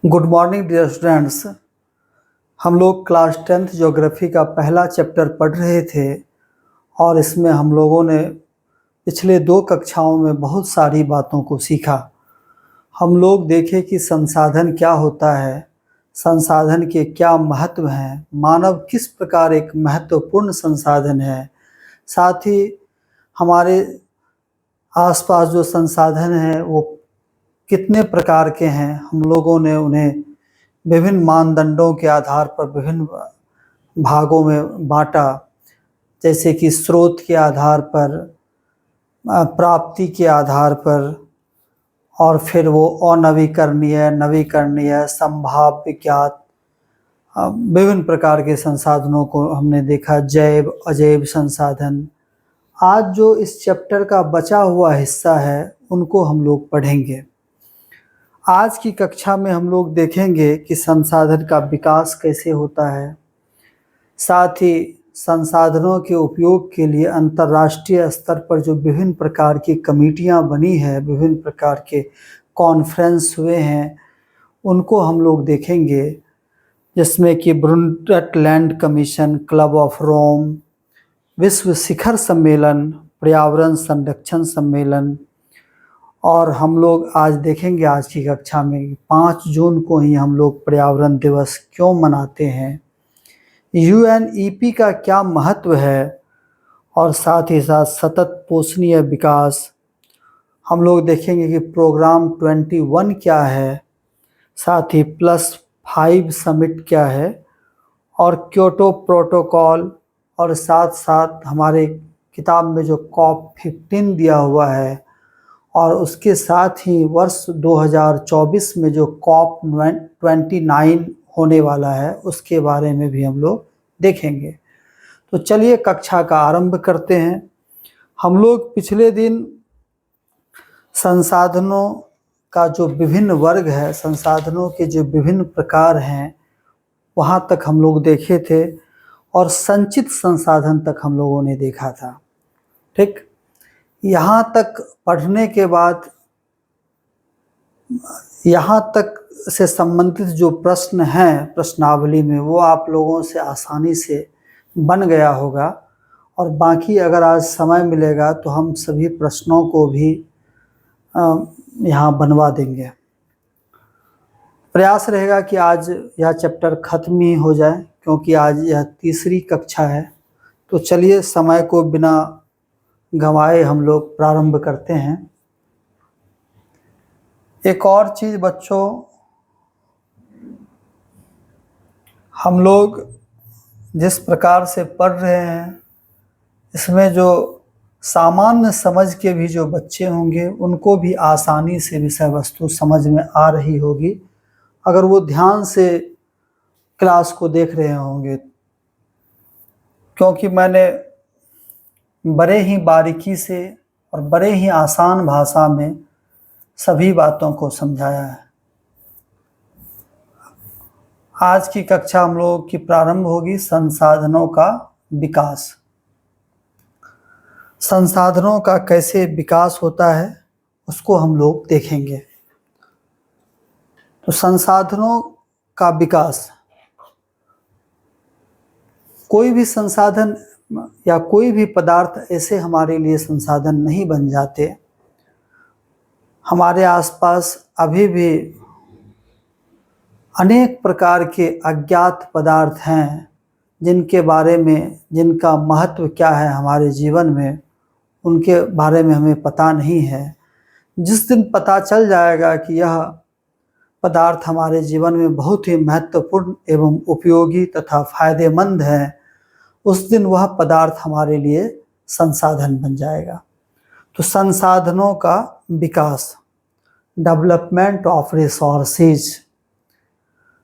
Good morning dear students. हम लोग class 10th geography का पहला चैप्टर पढ़ रहे थे और इसमें हम लोगों ने पिछले 2 कक्षाओं में बहुत सारी बातों को सीखा। हम लोग देखे कि संसाधन क्या होता है, संसाधन के क्या महत्व हैं, मानव किस प्रकार एक महत्वपूर्ण संसाधन है, साथ ही हमारे आसपास जो संसाधन हैं वो कितने प्रकार के हैं। हम लोगों ने उन्हें विभिन्न मानदंडों के आधार पर विभिन्न भागों में बांटा, जैसे कि स्रोत के आधार पर, प्राप्ति के आधार पर, और फिर वो अनवीकरणीय, नवीकरणीय, संभाव्य, ज्ञात, विभिन्न प्रकार के संसाधनों को हमने देखा, जैव अजैव संसाधन। आज जो इस चैप्टर का बचा हुआ हिस्सा है उनको हम लोग पढ़ेंगे। आज की कक्षा में हम लोग देखेंगे कि संसाधन का विकास कैसे होता है, साथ ही संसाधनों के उपयोग के लिए अंतर्राष्ट्रीय स्तर पर जो विभिन्न प्रकार की कमेटियां बनी है, विभिन्न प्रकार के कॉन्फ्रेंस हुए हैं, उनको हम लोग देखेंगे, जिसमें कि ब्रुंडटलैंड कमीशन, क्लब ऑफ रोम, विश्व शिखर सम्मेलन, पर्यावरण संरक्षण सम्मेलन। और हम लोग आज देखेंगे आज की कक्षा में 5 जून को ही हम लोग पर्यावरण दिवस क्यों मनाते हैं, UNEP का क्या महत्व है, और साथ ही साथ सतत पोषणीय विकास। हम लोग देखेंगे कि प्रोग्राम 21 क्या है, साथ ही +5 समिट क्या है, और क्योटो प्रोटोकॉल, और साथ साथ हमारे किताब में जो COP15 दिया हुआ है, और उसके साथ ही वर्ष 2024 में जो COP29 होने वाला है उसके बारे में भी हम लोग देखेंगे। तो चलिए कक्षा का आरंभ करते हैं। हम लोग पिछले दिन संसाधनों का जो विभिन्न वर्ग है, संसाधनों के जो विभिन्न प्रकार हैं, वहाँ तक हम लोग देखे थे, और संचित संसाधन तक हम लोगों ने देखा था। ठीक, यहाँ तक पढ़ने के बाद यहाँ तक से संबंधित जो प्रश्न हैं प्रश्नावली में, वो आप लोगों से आसानी से बन गया होगा, और बाकी अगर आज समय मिलेगा तो हम सभी प्रश्नों को भी यहाँ बनवा देंगे। प्रयास रहेगा कि आज यह चैप्टर ख़त्म ही हो जाए, क्योंकि आज यह तीसरी कक्षा है। तो चलिए समय को बिना गंवाए हम लोग प्रारंभ करते हैं। एक और चीज़ बच्चों, हम लोग जिस प्रकार से पढ़ रहे हैं, इसमें जो सामान्य समझ के भी जो बच्चे होंगे उनको भी आसानी से विषय वस्तु समझ में आ रही होगी, अगर वो ध्यान से क्लास को देख रहे होंगे, क्योंकि मैंने बड़े ही बारीकी से और बड़े ही आसान भाषा में सभी बातों को समझाया है। आज की कक्षा हम लोगों की प्रारंभ होगी संसाधनों का विकास। संसाधनों का कैसे विकास होता है उसको हम लोग देखेंगे। तो संसाधनों का विकास, कोई भी संसाधन या कोई भी पदार्थ ऐसे हमारे लिए संसाधन नहीं बन जाते। हमारे आसपास अभी भी अनेक प्रकार के अज्ञात पदार्थ हैं जिनके बारे में, जिनका महत्व क्या है हमारे जीवन में, उनके बारे में हमें पता नहीं है। जिस दिन पता चल जाएगा कि यह पदार्थ हमारे जीवन में बहुत ही महत्वपूर्ण एवं उपयोगी तथा फायदेमंद है, उस दिन वह पदार्थ हमारे लिए संसाधन बन जाएगा। तो संसाधनों का विकास, डेवलपमेंट ऑफ रिसोर्सेज।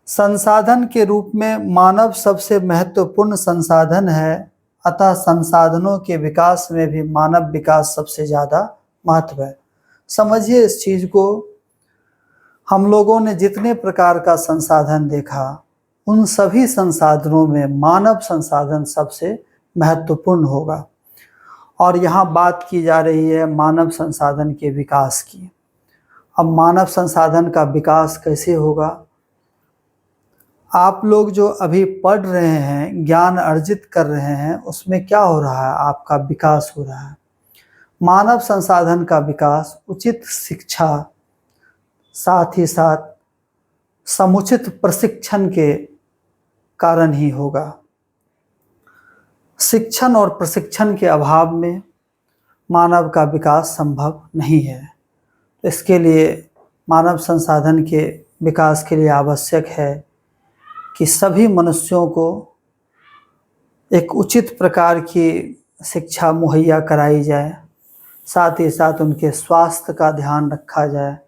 संसाधन के रूप में मानव सबसे महत्वपूर्ण संसाधन है, अतः संसाधनों के विकास में भी मानव विकास सबसे ज़्यादा महत्व है। समझिए इस चीज़ को, हम लोगों ने जितने प्रकार का संसाधन देखा, उन सभी संसाधनों में मानव संसाधन सबसे महत्वपूर्ण होगा। और यहाँ बात की जा रही है मानव संसाधन के विकास की। अब मानव संसाधन का विकास कैसे होगा, आप लोग जो अभी पढ़ रहे हैं, ज्ञान अर्जित कर रहे हैं, उसमें क्या हो रहा है? आपका विकास हो रहा है। मानव संसाधन का विकास उचित शिक्षा, साथ ही साथ समुचित प्रशिक्षण के कारण ही होगा। शिक्षण और प्रशिक्षण के अभाव में मानव का विकास संभव नहीं है। इसके लिए मानव संसाधन के विकास के लिए आवश्यक है कि सभी मनुष्यों को एक उचित प्रकार की शिक्षा मुहैया कराई जाए, साथ ही साथ उनके स्वास्थ्य का ध्यान रखा जाए,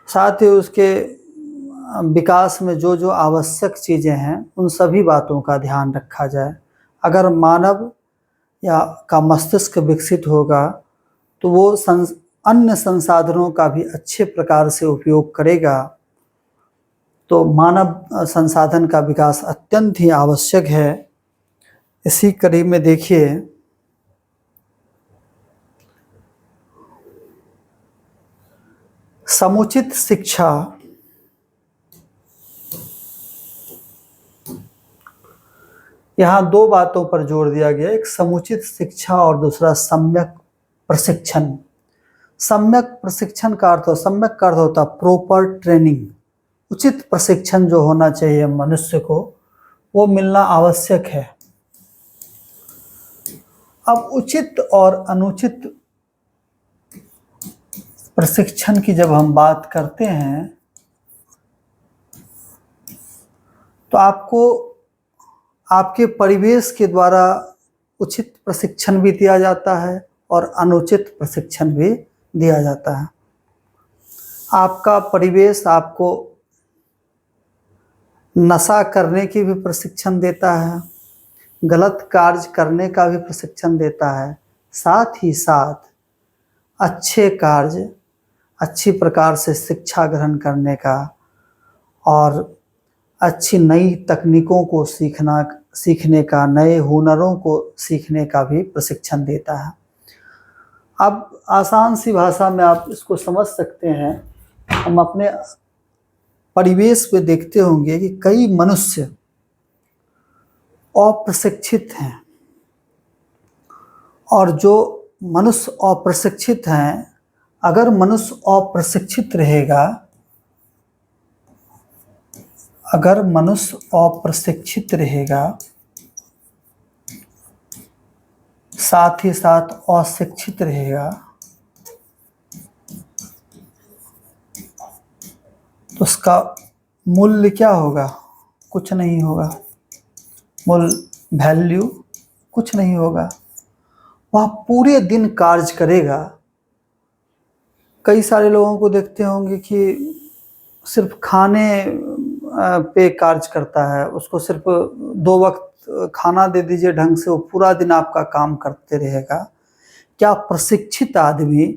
साथ ही उसके विकास में जो जो आवश्यक चीज़ें हैं उन सभी बातों का ध्यान रखा जाए। अगर मानव या का मस्तिष्क विकसित होगा तो वो अन्य संसाधनों का भी अच्छे प्रकार से उपयोग करेगा। तो मानव संसाधन का विकास अत्यंत ही आवश्यक है। इसी कड़ी में देखिए, समुचित शिक्षा यहाँ दो बातों पर जोर दिया गया, एक समुचित शिक्षा और दूसरा सम्यक प्रशिक्षण। सम्यक प्रशिक्षण का अर्थ, सम्यक का अर्थ होता प्रॉपर ट्रेनिंग। उचित प्रशिक्षण जो होना चाहिए मनुष्य को, वो मिलना आवश्यक है। अब उचित और अनुचित प्रशिक्षण की जब हम बात करते हैं तो आपको आपके परिवेश के द्वारा उचित प्रशिक्षण भी दिया जाता है और अनुचित प्रशिक्षण भी दिया जाता है। आपका परिवेश आपको नशा करने की भी प्रशिक्षण देता है, गलत कार्य करने का भी प्रशिक्षण देता है, साथ ही साथ अच्छे कार्य, अच्छी प्रकार से शिक्षा ग्रहण करने का और अच्छी नई तकनीकों को सीखने का, नए हुनरों को सीखने का भी प्रशिक्षण देता है। अब आसान सी भाषा में आप इसको समझ सकते हैं। हम अपने परिवेश में देखते होंगे कि कई मनुष्य अप्रशिक्षित हैं, और जो मनुष्य अप्रशिक्षित हैं, अगर मनुष्य अप्रशिक्षित रहेगा, अगर मनुष्य अप्रशिक्षित रहेगा, साथ ही साथ अशिक्षित रहेगा, तो उसका मूल्य क्या होगा? कुछ नहीं होगा। मूल्य, वैल्यू कुछ नहीं होगा। वह पूरे दिन कार्य करेगा। कई सारे लोगों को देखते होंगे कि सिर्फ खाने पे कार्य करता है, उसको सिर्फ 2 वक्त खाना दे दीजिए ढंग से, वो पूरा दिन आपका काम करते रहेगा। क्या प्रशिक्षित आदमी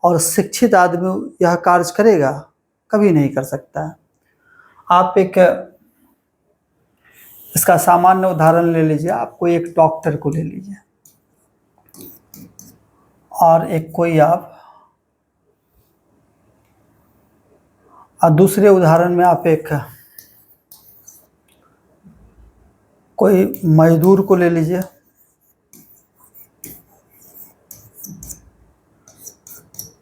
और शिक्षित आदमी यह कार्य करेगा? कभी नहीं कर सकता। आप एक इसका सामान्य उदाहरण ले लीजिए। आपको एक डॉक्टर को ले लीजिए और एक कोई आप, और दूसरे उदाहरण में आप एक कोई मजदूर को ले लीजिए।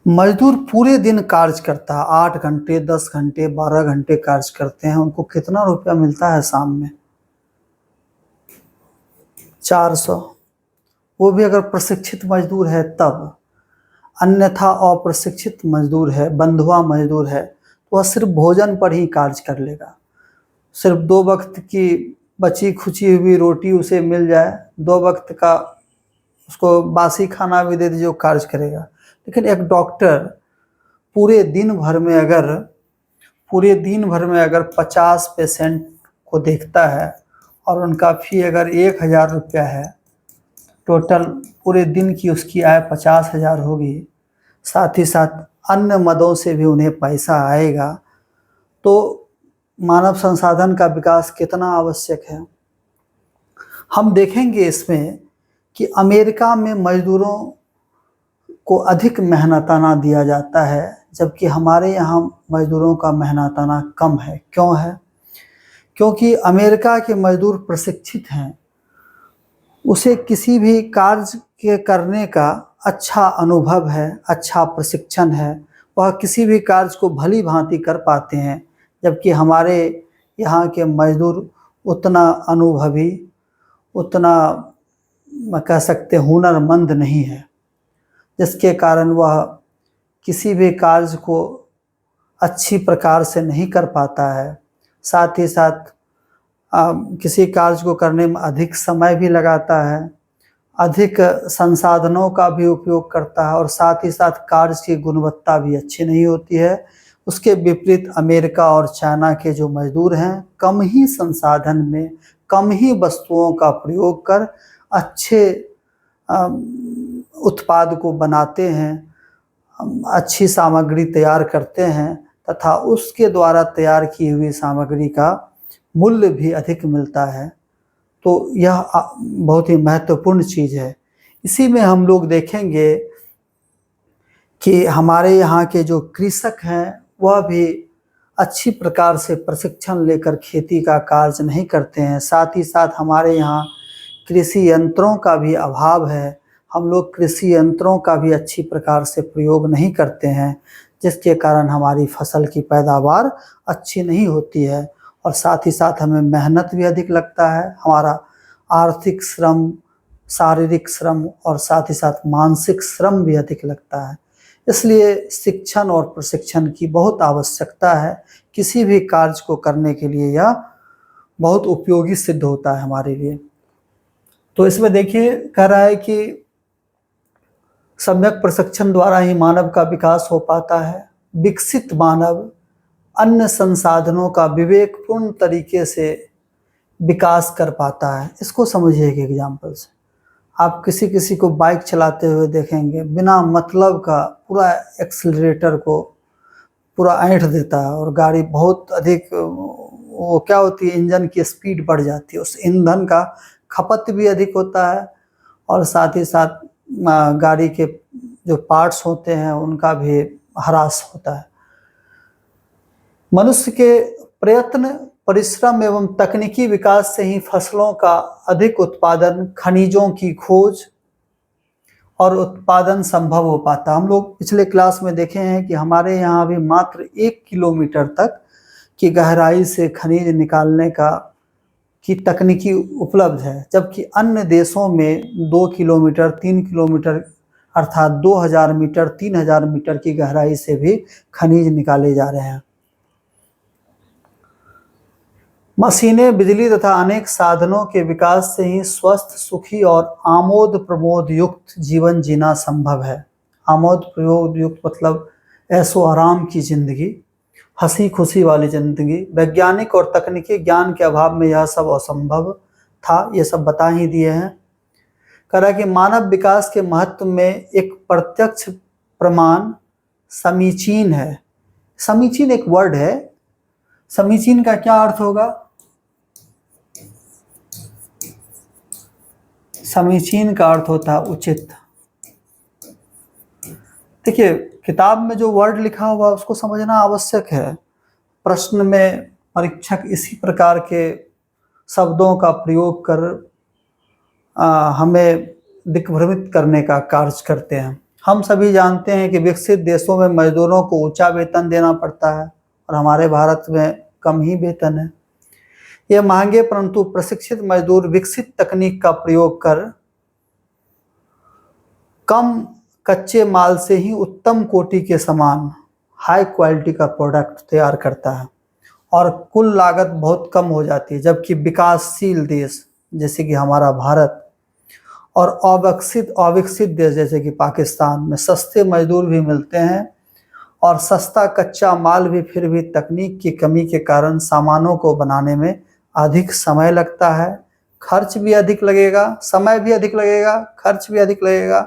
मजदूर पूरे दिन कार्य करता है, 8 घंटे, 10 घंटे, 12 घंटे कार्य करते हैं। उनको कितना रुपया मिलता है शाम में? 400। वो भी अगर प्रशिक्षित मजदूर है तब। अन्यथा अप्रशिक्षित मजदूर है, बंधुआ मजदूर है, तो वह सिर्फ भोजन पर ही कार्य कर लेगा। सिर्फ 2 वक्त की बची खुची हुई रोटी उसे मिल जाए, 2 वक्त का उसको बासी खाना भी दे दीजिए, वो कार्य करेगा। लेकिन एक डॉक्टर पूरे दिन भर में अगर 50 पेशेंट को देखता है और उनका फी अगर 1000 रुपया है, टोटल पूरे दिन की उसकी आय 50,000 होगी, साथ ही साथ अन्य मदों से भी उन्हें पैसा आएगा, तो मानव संसाधन का विकास कितना आवश्यक है। हम देखेंगे इसमें कि अमेरिका में मजदूरों को अधिक मेहनताना दिया जाता है, जबकि हमारे यहाँ मजदूरों का मेहनताना कम है। क्यों है? क्योंकि अमेरिका के मजदूर प्रशिक्षित हैं, उसे किसी भी कार्य के करने का अच्छा अनुभव है, अच्छा प्रशिक्षण है, वह किसी भी कार्य को भली भांति कर पाते हैं, जबकि हमारे यहाँ के मजदूर उतना अनुभवी, उतना कह सकते हुनरमंद नहीं है, जिसके कारण वह किसी भी कार्य को अच्छी प्रकार से नहीं कर पाता है। साथ ही साथ किसी कार्य को करने में अधिक समय भी लगाता है, अधिक संसाधनों का भी उपयोग करता है और साथ ही साथ कार्य की गुणवत्ता भी अच्छी नहीं होती है। उसके विपरीत अमेरिका और चाइना के जो मजदूर हैं, कम ही संसाधन में कम ही वस्तुओं का प्रयोग कर अच्छे उत्पाद को बनाते हैं, अच्छी सामग्री तैयार करते हैं तथा उसके द्वारा तैयार की हुई सामग्री का मूल्य भी अधिक मिलता है। तो यह बहुत ही महत्वपूर्ण चीज़ है। इसी में हम लोग देखेंगे कि हमारे यहाँ के जो कृषक हैं वह भी अच्छी प्रकार से प्रशिक्षण लेकर खेती का कार्य नहीं करते हैं। साथ ही साथ हमारे यहाँ कृषि यंत्रों का भी अभाव है, हम लोग कृषि यंत्रों का भी अच्छी प्रकार से प्रयोग नहीं करते हैं, जिसके कारण हमारी फसल की पैदावार अच्छी नहीं होती है और साथ ही साथ हमें मेहनत भी अधिक लगता है। हमारा आर्थिक श्रम, शारीरिक श्रम और साथ ही साथ मानसिक श्रम भी अधिक लगता है। इसलिए शिक्षण और प्रशिक्षण की बहुत आवश्यकता है। किसी भी कार्य को करने के लिए यह बहुत उपयोगी सिद्ध होता है हमारे लिए। तो इसमें देखिए कह रहा है कि सम्यक प्रशिक्षण द्वारा ही मानव का विकास हो पाता है। विकसित मानव अन्य संसाधनों का विवेकपूर्ण तरीके से विकास कर पाता है। इसको समझिए एक एग्जाम्पल से। आप किसी को बाइक चलाते हुए देखेंगे, बिना मतलब का पूरा एक्सीलरेटर को पूरा ऐंठ देता है और गाड़ी बहुत अधिक, वो क्या होती है, इंजन की स्पीड बढ़ जाती है, उस ईंधन का खपत भी अधिक होता है और साथ ही साथ गाड़ी के जो पार्ट्स होते हैं उनका भी ह्रास होता है। मनुष्य के प्रयत्न, परिश्रम एवं तकनीकी विकास से ही फसलों का अधिक उत्पादन, खनिजों की खोज और उत्पादन संभव हो पाता। हम लोग पिछले क्लास में देखे हैं कि हमारे यहाँ भी मात्र 1 किलोमीटर तक की गहराई से खनिज निकालने की तकनीकी उपलब्ध है, जबकि अन्य देशों में 2 किलोमीटर, 3 किलोमीटर अर्थात 2000 मीटर, 3000 मीटर की गहराई से भी खनिज निकाले जा रहे हैं। मशीनें, बिजली तथा अनेक साधनों के विकास से ही स्वस्थ, सुखी और आमोद प्रमोद युक्त जीवन जीना संभव है। आमोद प्रमोद युक्त मतलब ऐशो आराम की जिंदगी, हंसी खुशी वाली जिंदगी। वैज्ञानिक और तकनीकी ज्ञान के अभाव में यह सब असंभव था, ये सब बता ही दिए हैं। कह रहा है कि मानव विकास के महत्व में एक प्रत्यक्ष प्रमाण समीचीन है। समीचीन एक वर्ड है, समीचीन का क्या अर्थ होगा? समीचीन का अर्थ होता है उचित। देखिए किताब में जो वर्ड लिखा हुआ है उसको समझना आवश्यक है। प्रश्न में परीक्षक इसी प्रकार के शब्दों का प्रयोग कर हमें दिग्भ्रमित करने का कार्य करते हैं। हम सभी जानते हैं कि विकसित देशों में मजदूरों को ऊंचा वेतन देना पड़ता है और हमारे भारत में कम ही वेतन है। ये महंगे परंतु प्रशिक्षित मजदूर विकसित तकनीक का प्रयोग कर कम कच्चे माल से ही उत्तम कोटि के समान हाई क्वालिटी का प्रोडक्ट तैयार करता है और कुल लागत बहुत कम हो जाती है। जबकि विकासशील देश जैसे कि हमारा भारत और अविकसित देश जैसे कि पाकिस्तान में सस्ते मजदूर भी मिलते हैं और सस्ता कच्चा माल भी, फिर भी तकनीक की कमी के कारण सामानों को बनाने में अधिक समय लगता है। खर्च भी अधिक लगेगा, समय भी अधिक लगेगा, खर्च भी अधिक लगेगा।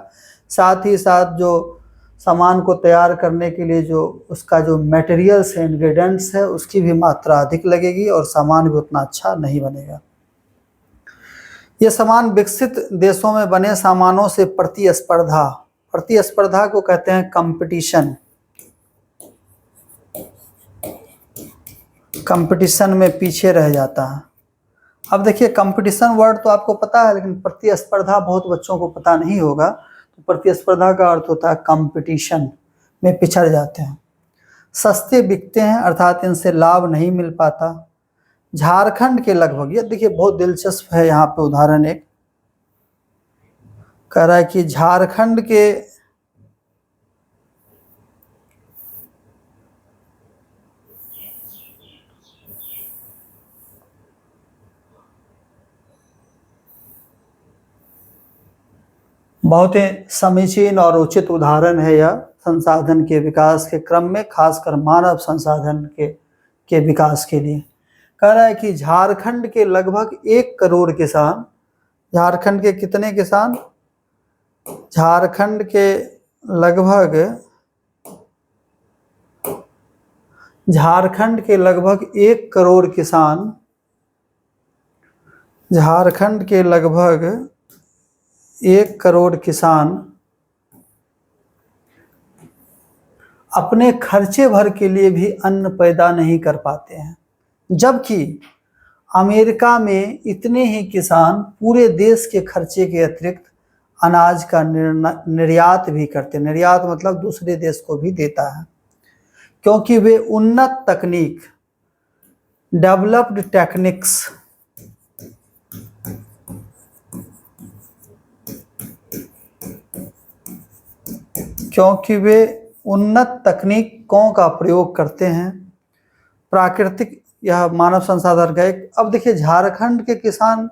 साथ ही साथ जो सामान को तैयार करने के लिए जो उसका जो मटेरियल्स है, इंग्रेडिएंट्स है, उसकी भी मात्रा अधिक लगेगी और सामान भी उतना अच्छा नहीं बनेगा। ये सामान विकसित देशों में बने सामानों से प्रतिस्पर्धा को कहते हैं कंपटीशन। कंपटीशन में पीछे रह जाता है। अब देखिए कंपटीशन वर्ड तो आपको पता है, लेकिन प्रतिस्पर्धा बहुत बच्चों को पता नहीं होगा। तो प्रतिस्पर्धा का अर्थ होता है कंपटीशन में पिछड़ जाते हैं। सस्ते बिकते हैं अर्थात इनसे लाभ नहीं मिल पाता। झारखंड के लगभग, ये देखिए बहुत दिलचस्प है यहाँ पे उदाहरण एक कह रहा है कि झारखंड के बहुत ही समीचीन और उचित उदाहरण है यह संसाधन के विकास के क्रम में, खासकर मानव संसाधन के विकास के लिए। कह रहा है कि झारखंड के लगभग 1 करोड़ किसान, झारखंड के कितने किसान? झारखंड के लगभग 1 करोड़ किसान, झारखंड के लगभग 1 करोड़ किसान अपने खर्चे भर के लिए भी अन्न पैदा नहीं कर पाते हैं, जबकि अमेरिका में इतने ही किसान पूरे देश के खर्चे के अतिरिक्त अनाज का निर्यात भी करते हैं। निर्यात मतलब दूसरे देश को भी देता है, क्योंकि वे उन्नत तकनीक, डेवलप्ड टेक्निक्स, क्योंकि वे उन्नत तकनीकों का प्रयोग करते हैं। प्राकृतिक यह मानव संसाधन का एक। अब देखिए झारखंड के किसान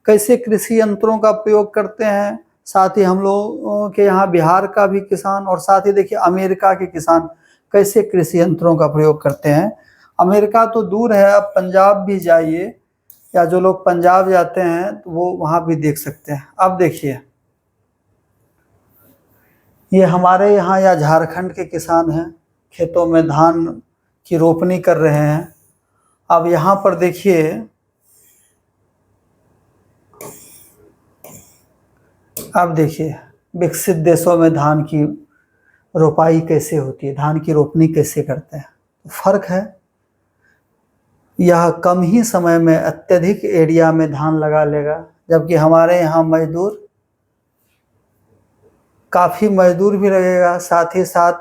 कैसे कृषि यंत्रों का प्रयोग करते हैं, साथ ही हम लोगों के यहाँ बिहार का भी किसान, और साथ ही देखिए अमेरिका के किसान कैसे कृषि यंत्रों का प्रयोग करते हैं। अमेरिका तो दूर है, अब पंजाब भी जाइए, या जो लोग पंजाब जाते हैं तो वो वहाँ भी देख सकते हैं। अब देखिए ये हमारे यहाँ या झारखंड के किसान हैं, खेतों में धान की रोपनी कर रहे हैं। अब यहाँ पर देखिए विकसित देशों में धान की रोपाई कैसे होती है, धान की रोपनी कैसे करते हैं, फर्क है। यह कम ही समय में अत्यधिक एरिया में धान लगा लेगा, जबकि हमारे यहाँ मजदूर, काफ़ी मजदूर भी लगेगा, साथ ही साथ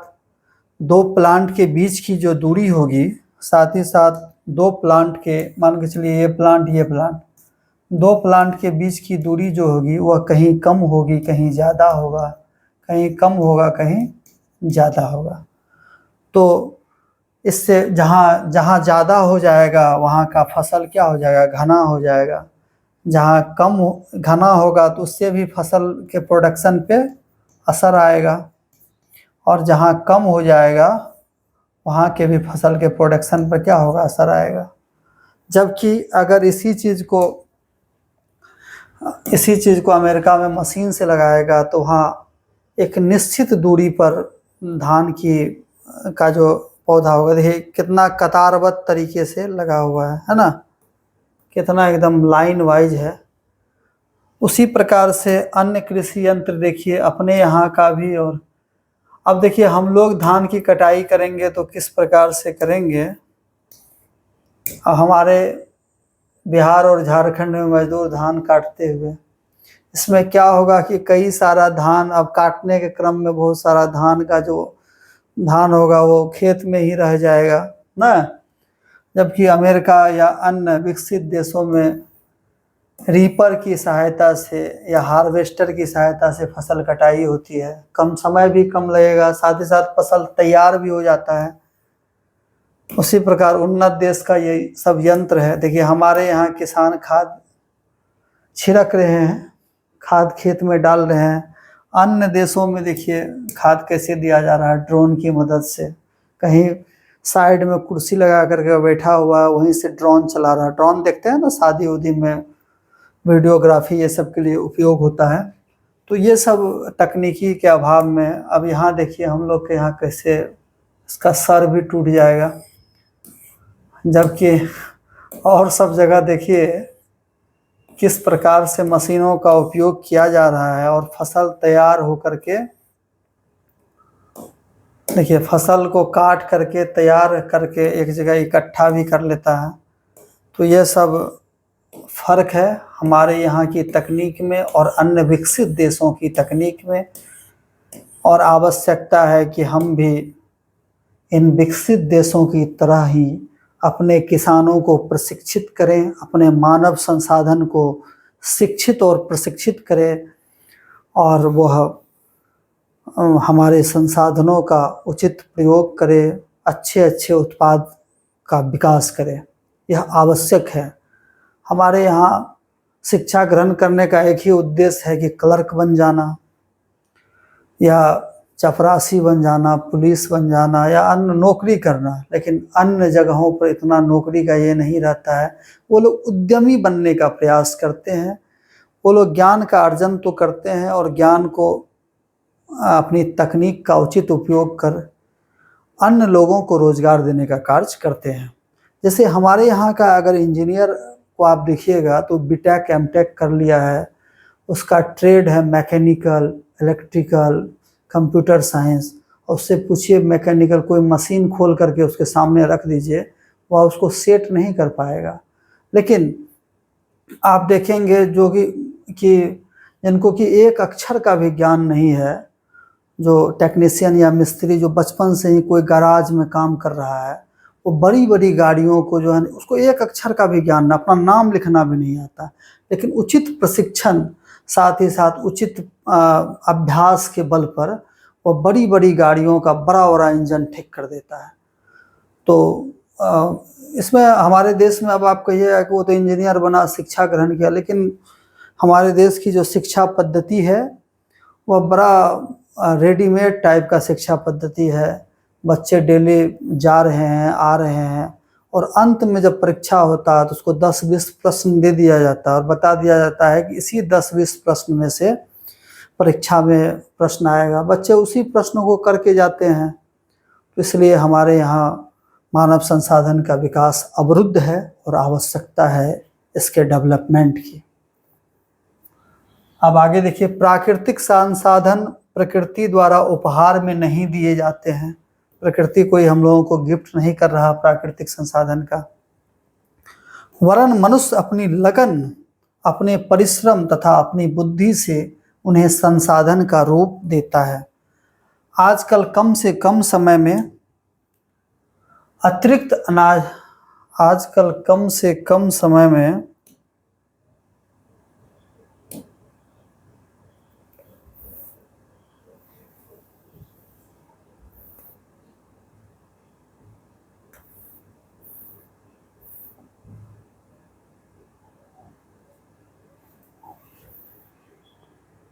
2 प्लांट के बीच की जो दूरी होगी, साथ ही साथ 2 प्लांट के, मान के चलिए ये प्लांट 2 प्लांट के बीच की दूरी जो होगी वह कहीं कम होगी, कहीं ज़्यादा होगा, कहीं कम होगा, कहीं ज़्यादा होगा। तो इससे जहाँ ज़्यादा हो जाएगा वहाँ का फसल क्या हो जाएगा, घना हो जाएगा। जहाँ कम घना होगा तो उससे भी फसल के प्रोडक्शन पे असर आएगा, और जहाँ कम हो जाएगा वहाँ के भी फसल के प्रोडक्शन पर क्या होगा, असर आएगा। जबकि अगर इसी चीज़ को अमेरिका में मशीन से लगाएगा तो वहाँ एक निश्चित दूरी पर धान का जो पौधा होगा, देखिए कितना कतारबद्ध तरीके से लगा हुआ है ना, कितना एकदम लाइन वाइज है। उसी प्रकार से अन्य कृषि यंत्र देखिए अपने यहाँ का भी। और अब देखिए हम लोग धान की कटाई करेंगे तो किस प्रकार से करेंगे। हमारे बिहार और झारखंड में मजदूर धान काटते हुए, इसमें क्या होगा कि कई सारा धान अब काटने के क्रम में बहुत सारा धान का जो धान होगा वो खेत में ही रह जाएगा ना। जबकि अमेरिका या अन्य विकसित देशों में रीपर की सहायता से या हार्वेस्टर की सहायता से फसल कटाई होती है, कम समय भी कम लगेगा, साथ ही साथ फसल तैयार भी हो जाता है। उसी प्रकार उन्नत देश का ये सब यंत्र है। देखिए हमारे यहाँ किसान खाद छिड़क रहे हैं, खाद खेत में डाल रहे हैं। अन्य देशों में देखिए खाद कैसे दिया जा रहा है, ड्रोन की मदद से। कहीं साइड में कुर्सी लगा करके बैठा हुआ है, वहीं से ड्रोन चला रहा है। ड्रोन देखते हैं ना, शादी उदी में वीडियोग्राफी ये सब के लिए उपयोग होता है। तो ये सब तकनीकी के अभाव में अब यहाँ देखिए हम लोग के यहाँ कैसे इसका सर भी टूट जाएगा, जबकि और सब जगह देखिए किस प्रकार से मशीनों का उपयोग किया जा रहा है और फसल तैयार होकर के देखिए, फसल को काट करके तैयार करके एक जगह इकट्ठा भी कर लेता है। तो ये सब फ़र्क है हमारे यहाँ की तकनीक में और अन्य विकसित देशों की तकनीक में, और आवश्यकता है कि हम भी इन विकसित देशों की तरह ही अपने किसानों को प्रशिक्षित करें, अपने मानव संसाधन को शिक्षित और प्रशिक्षित करें, और वह हमारे संसाधनों का उचित प्रयोग करें, अच्छे उत्पाद का विकास करें। यह आवश्यक है। हमारे यहाँ शिक्षा ग्रहण करने का एक ही उद्देश्य है कि क्लर्क बन जाना या चपरासी बन जाना, पुलिस बन जाना या अन्य नौकरी करना, लेकिन अन्य जगहों पर इतना नौकरी का ये नहीं रहता है। वो लोग उद्यमी बनने का प्रयास करते हैं, वो लोग ज्ञान का अर्जन तो करते हैं और ज्ञान को अपनी तकनीक का उचित उपयोग कर अन्य लोगों को रोजगार देने का कार्य करते हैं। जैसे हमारे यहाँ का अगर इंजीनियर को आप देखिएगा तो बीटेक एमटेक कर लिया है, उसका ट्रेड है मैकेनिकल, इलेक्ट्रिकल, कंप्यूटर साइंस, और उससे पूछिए मैकेनिकल कोई मशीन खोल करके उसके सामने रख दीजिए, वह उसको सेट नहीं कर पाएगा। लेकिन आप देखेंगे जो कि जिनको कि एक अक्षर का भी ज्ञान नहीं है, जो टेक्नीशियन या मिस्त्री जो बचपन से ही कोई गैराज में काम कर रहा है, वो बड़ी बड़ी गाड़ियों को जो है उसको एक अक्षर का भी ज्ञान, अपना नाम लिखना भी नहीं आता, लेकिन उचित प्रशिक्षण साथ ही साथ उचित अभ्यास के बल पर वो बड़ी बड़ी गाड़ियों का बड़ा इंजन ठीक कर देता है। तो इसमें हमारे देश में अब आप कहिएगा कि वो तो इंजीनियर बना, शिक्षा ग्रहण किया, लेकिन हमारे देश की जो शिक्षा पद्धति है वह बड़ा रेडीमेड टाइप का शिक्षा पद्धति है। बच्चे डेली जा रहे हैं, आ रहे हैं, और अंत में जब परीक्षा होता है तो उसको 10-20 प्रश्न दे दिया जाता है और बता दिया जाता है कि इसी 10-20 प्रश्न में से परीक्षा में प्रश्न आएगा। बच्चे उसी प्रश्न को करके जाते हैं। तो इसलिए हमारे यहाँ मानव संसाधन का विकास अवरुद्ध है और आवश्यकता है इसके डेवलपमेंट की। अब आगे देखिए, प्राकृतिक संसाधन प्रकृति द्वारा उपहार में नहीं दिए जाते हैं। प्रकृति कोई हम लोगों को गिफ्ट नहीं कर रहा प्राकृतिक संसाधन का, वरन मनुष्य अपनी लगन, अपने परिश्रम तथा अपनी बुद्धि से उन्हें संसाधन का रूप देता है। आजकल कम से कम समय में अतिरिक्त अनाज आजकल कम से कम समय में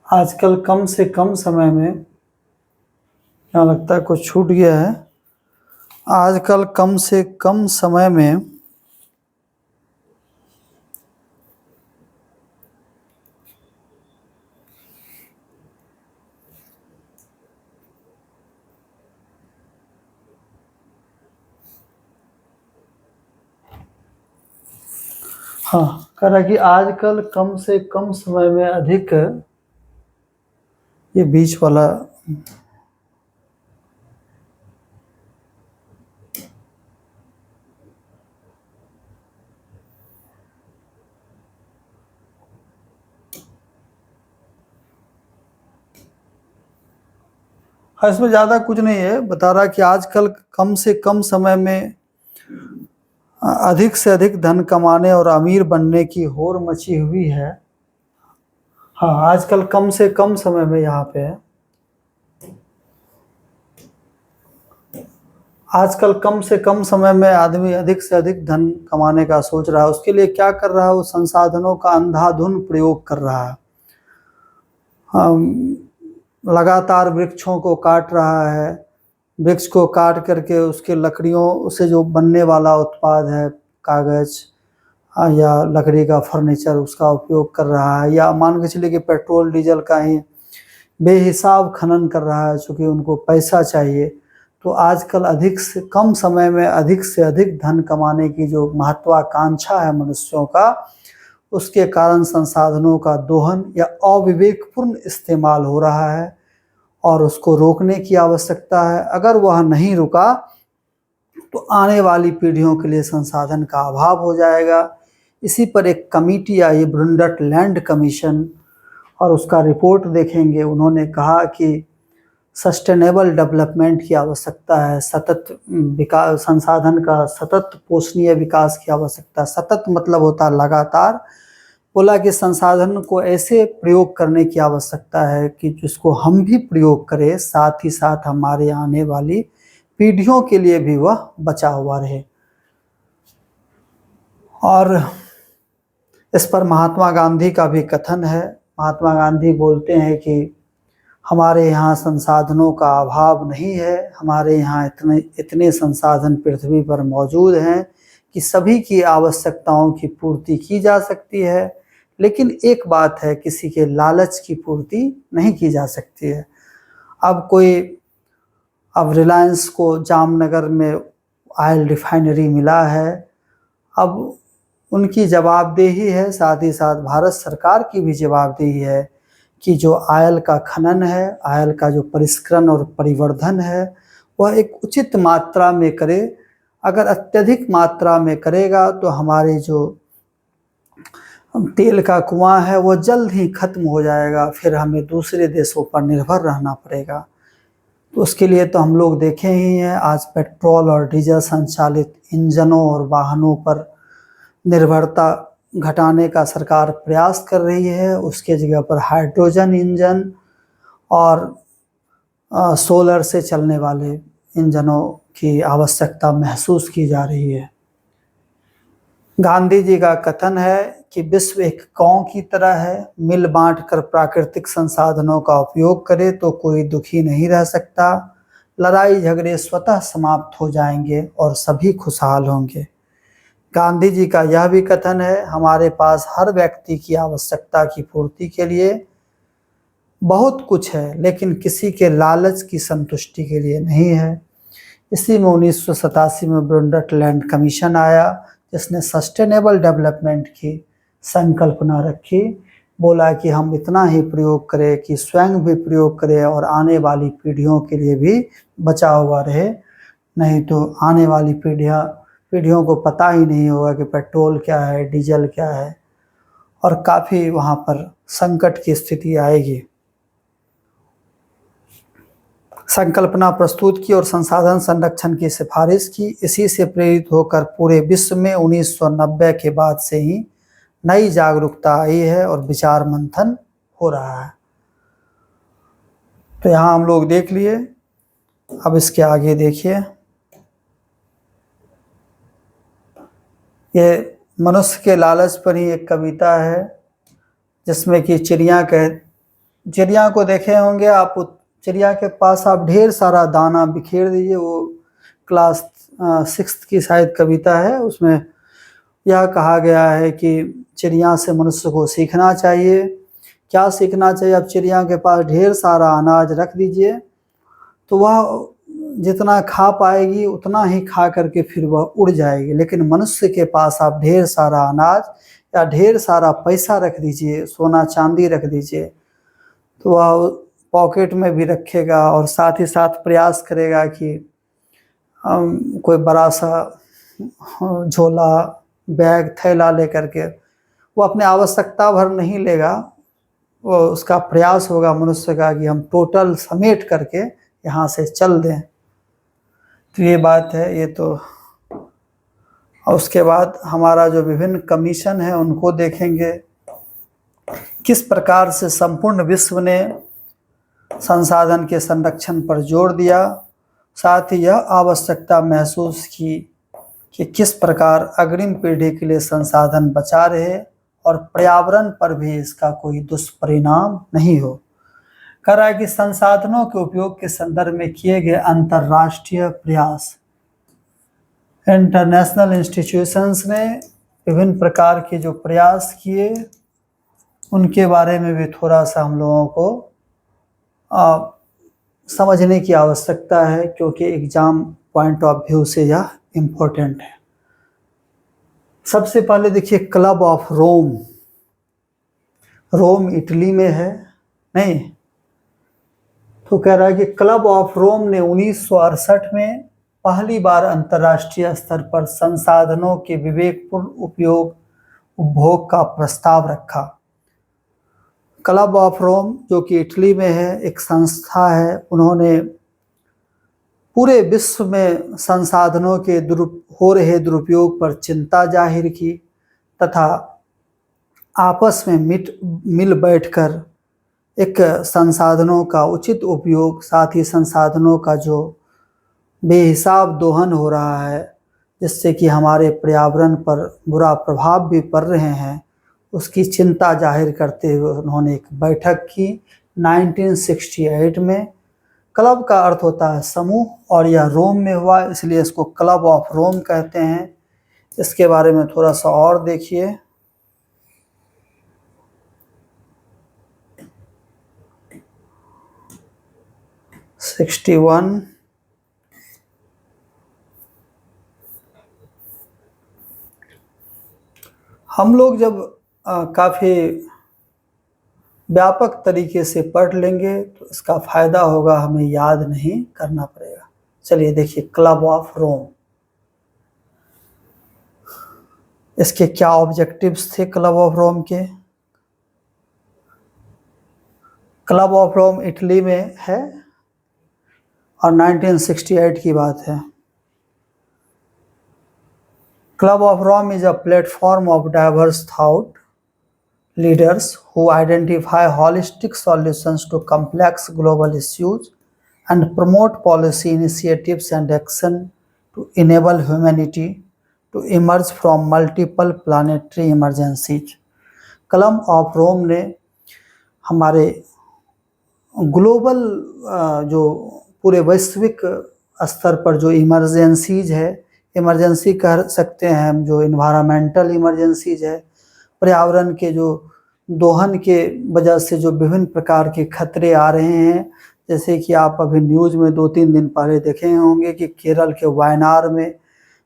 आजकल कम से कम समय में, क्या लगता है कुछ छूट गया है, आजकल कम से कम समय में हाँ, कह रहा कि आजकल कम से कम समय में अधिक, ये बीच वाला हाँ, इसमें ज़्यादा कुछ नहीं है, बता रहा कि आजकल कम से कम समय में अधिक से अधिक धन कमाने और अमीर बनने की होड़ मची हुई है। हाँ, आजकल कम से कम समय में यहाँ पे है, आजकल कम से कम समय में आदमी अधिक से अधिक धन कमाने का सोच रहा है। उसके लिए क्या कर रहा है, वो संसाधनों का अंधाधुंध प्रयोग कर रहा है। लगातार वृक्षों को काट रहा है, वृक्ष को काट करके उसके लकड़ियों से जो बनने वाला उत्पाद है, कागज़ या लकड़ी का फर्नीचर, उसका उपयोग कर रहा है, या मान के चलिए कि पेट्रोल डीजल का ही बेहिसाब खनन कर रहा है, चूँकि उनको पैसा चाहिए। तो आजकल अधिक से कम समय में अधिक से अधिक धन कमाने की जो महत्वाकांक्षा है मनुष्यों का, उसके कारण संसाधनों का दोहन या अविवेकपूर्ण इस्तेमाल हो रहा है, और उसको रोकने की आवश्यकता है। अगर वह नहीं रुका तो आने वाली पीढ़ियों के लिए संसाधन का अभाव हो जाएगा। इसी पर एक कमेटी आई, ब्रुंडटलैंड कमीशन, और उसका रिपोर्ट देखेंगे। उन्होंने कहा कि सस्टेनेबल डेवलपमेंट की आवश्यकता है, सतत विकास, संसाधन का सतत पोषणीय विकास की आवश्यकता। सतत मतलब होता है लगातार। बोला कि संसाधन को ऐसे प्रयोग करने की आवश्यकता है कि जिसको हम भी प्रयोग करें, साथ ही साथ हमारे आने वाली पीढ़ियों के लिए भी वह बचा हुआ रहे। और इस पर महात्मा गांधी का भी कथन है। महात्मा गांधी बोलते हैं कि हमारे यहाँ संसाधनों का अभाव नहीं है, हमारे यहाँ इतने संसाधन पृथ्वी पर मौजूद हैं कि सभी की आवश्यकताओं की पूर्ति की जा सकती है, लेकिन एक बात है, किसी के लालच की पूर्ति नहीं की जा सकती है। अब रिलायंस को जामनगर में ऑयल रिफाइनरी मिला है, अब उनकी जवाबदेही है, साथ ही साथ भारत सरकार की भी जवाबदेही है कि जो ऑयल का खनन है, ऑयल का जो परिष्करण और परिवर्धन है, वह एक उचित मात्रा में करे। अगर अत्यधिक मात्रा में करेगा तो हमारे जो तेल का कुआं है वो जल्द ही खत्म हो जाएगा, फिर हमें दूसरे देशों पर निर्भर रहना पड़ेगा। तो उसके लिए तो हम लोग देखे ही हैं, आज पेट्रोल और डीजल संचालित इंजनों और वाहनों पर निर्भरता घटाने का सरकार प्रयास कर रही है। उसके जगह पर हाइड्रोजन इंजन और सोलर से चलने वाले इंजनों की आवश्यकता महसूस की जा रही है। गांधी जी का कथन है कि विश्व एक गांव की तरह है, मिल बांट कर प्राकृतिक संसाधनों का उपयोग करे तो कोई दुखी नहीं रह सकता। लड़ाई झगड़े स्वतः समाप्त हो जाएंगे और सभी खुशहाल होंगे। गांधी जी का यह भी कथन है, हमारे पास हर व्यक्ति की आवश्यकता की पूर्ति के लिए बहुत कुछ है, लेकिन किसी के लालच की संतुष्टि के लिए नहीं है। इसी में 1987 में ब्रुंडटलैंड कमीशन आया, जिसने सस्टेनेबल डेवलपमेंट की संकल्पना रखी। बोला कि हम इतना ही प्रयोग करें कि स्वयं भी प्रयोग करें और आने वाली पीढ़ियों के लिए भी बचा हुआ रहे, नहीं तो आने वाली पीढ़ियों को पता ही नहीं होगा कि पेट्रोल क्या है, डीजल क्या है, और काफ़ी वहाँ पर संकट की स्थिति आएगी। संकल्पना प्रस्तुत की और संसाधन संरक्षण की सिफारिश की। इसी से प्रेरित होकर पूरे विश्व में 1990 के बाद से ही नई जागरूकता आई है और विचार मंथन हो रहा है। तो यहाँ हम लोग देख लिए, अब इसके आगे देखिए। ये मनुष्य के लालच पर ही एक कविता है, जिसमें कि चिड़िया को देखे होंगे आप। चिड़िया के पास आप ढेर सारा दाना बिखेर दीजिए, वो क्लास 6th की शायद कविता है। उसमें यह कहा गया है कि चिड़िया से मनुष्य को सीखना चाहिए। क्या सीखना चाहिए? अब चिड़िया के पास ढेर सारा अनाज रख दीजिए, तो वह जितना खा पाएगी उतना ही खा करके फिर वह उड़ जाएगी। लेकिन मनुष्य के पास आप ढेर सारा अनाज या ढेर सारा पैसा रख दीजिए, सोना चांदी रख दीजिए, तो वह पॉकेट में भी रखेगा और साथ ही साथ प्रयास करेगा कि कोई बड़ा सा झोला, बैग, थैला लेकर के वो अपने आवश्यकता भर नहीं लेगा। वो उसका प्रयास होगा मनुष्य का कि हम टोटल समेट करके यहाँ से चल दें। तो ये बात है। ये तो और उसके बाद हमारा जो विभिन्न कमीशन है उनको देखेंगे, किस प्रकार से संपूर्ण विश्व ने संसाधन के संरक्षण पर जोर दिया। साथ ही यह आवश्यकता महसूस की कि किस प्रकार अग्रिम पीढ़ी के लिए संसाधन बचा रहे और पर्यावरण पर भी इसका कोई दुष्परिणाम नहीं हो। कह रहा है कि संसाधनों के उपयोग के संदर्भ में किए गए अंतर्राष्ट्रीय प्रयास, इंटरनेशनल इंस्टीट्यूशंस ने विभिन्न प्रकार के जो प्रयास किए उनके बारे में भी थोड़ा सा हम लोगों को समझने की आवश्यकता है, क्योंकि एग्जाम पॉइंट ऑफ व्यू से यह इम्पोर्टेंट है। सबसे पहले देखिए club of Rome. Rome Italy में है नहीं, तो कह रहा है कि क्लब ऑफ रोम ने 1968 में पहली बार अंतर्राष्ट्रीय स्तर पर संसाधनों के विवेकपूर्ण उपभोग का प्रस्ताव रखा। क्लब ऑफ रोम जो कि इटली में है, एक संस्था है, उन्होंने पूरे विश्व में संसाधनों के हो रहे दुरुपयोग पर चिंता जाहिर की तथा आपस में मिल बैठकर एक संसाधनों का उचित उपयोग, साथ ही संसाधनों का जो बेहिसाब दोहन हो रहा है जिससे कि हमारे पर्यावरण पर बुरा प्रभाव भी पड़ रहे हैं, उसकी चिंता जाहिर करते हुए उन्होंने एक बैठक की 1968 में। क्लब का अर्थ होता है समूह और यह रोम में हुआ, इसलिए इसको क्लब ऑफ रोम कहते हैं। इसके बारे में थोड़ा सा और देखिए। हम लोग जब काफ़ी व्यापक तरीके से पढ़ लेंगे तो इसका फ़ायदा होगा, हमें याद नहीं करना पड़ेगा। चलिए देखिए, क्लब ऑफ रोम, इसके क्या ऑब्जेक्टिव्स थे क्लब ऑफ रोम के। क्लब ऑफ रोम इटली में है और 1968 की बात है। Club of Rome is a platform of diverse thought leaders who identify holistic solutions to complex global issues and promote policy initiatives and action to enable humanity to emerge from multiple planetary emergencies. Club of Rome ने हमारे global जो पूरे वैश्विक स्तर पर जो emergencies है, emergency कह सकते हैं हम, जो इन्वायरमेंटल इमरजेंसीज है, पर्यावरण के जो दोहन के वजह से जो विभिन्न प्रकार के खतरे आ रहे हैं, जैसे कि आप अभी न्यूज़ में 2-3 दिन पहले देखे होंगे कि केरल के वायनाड में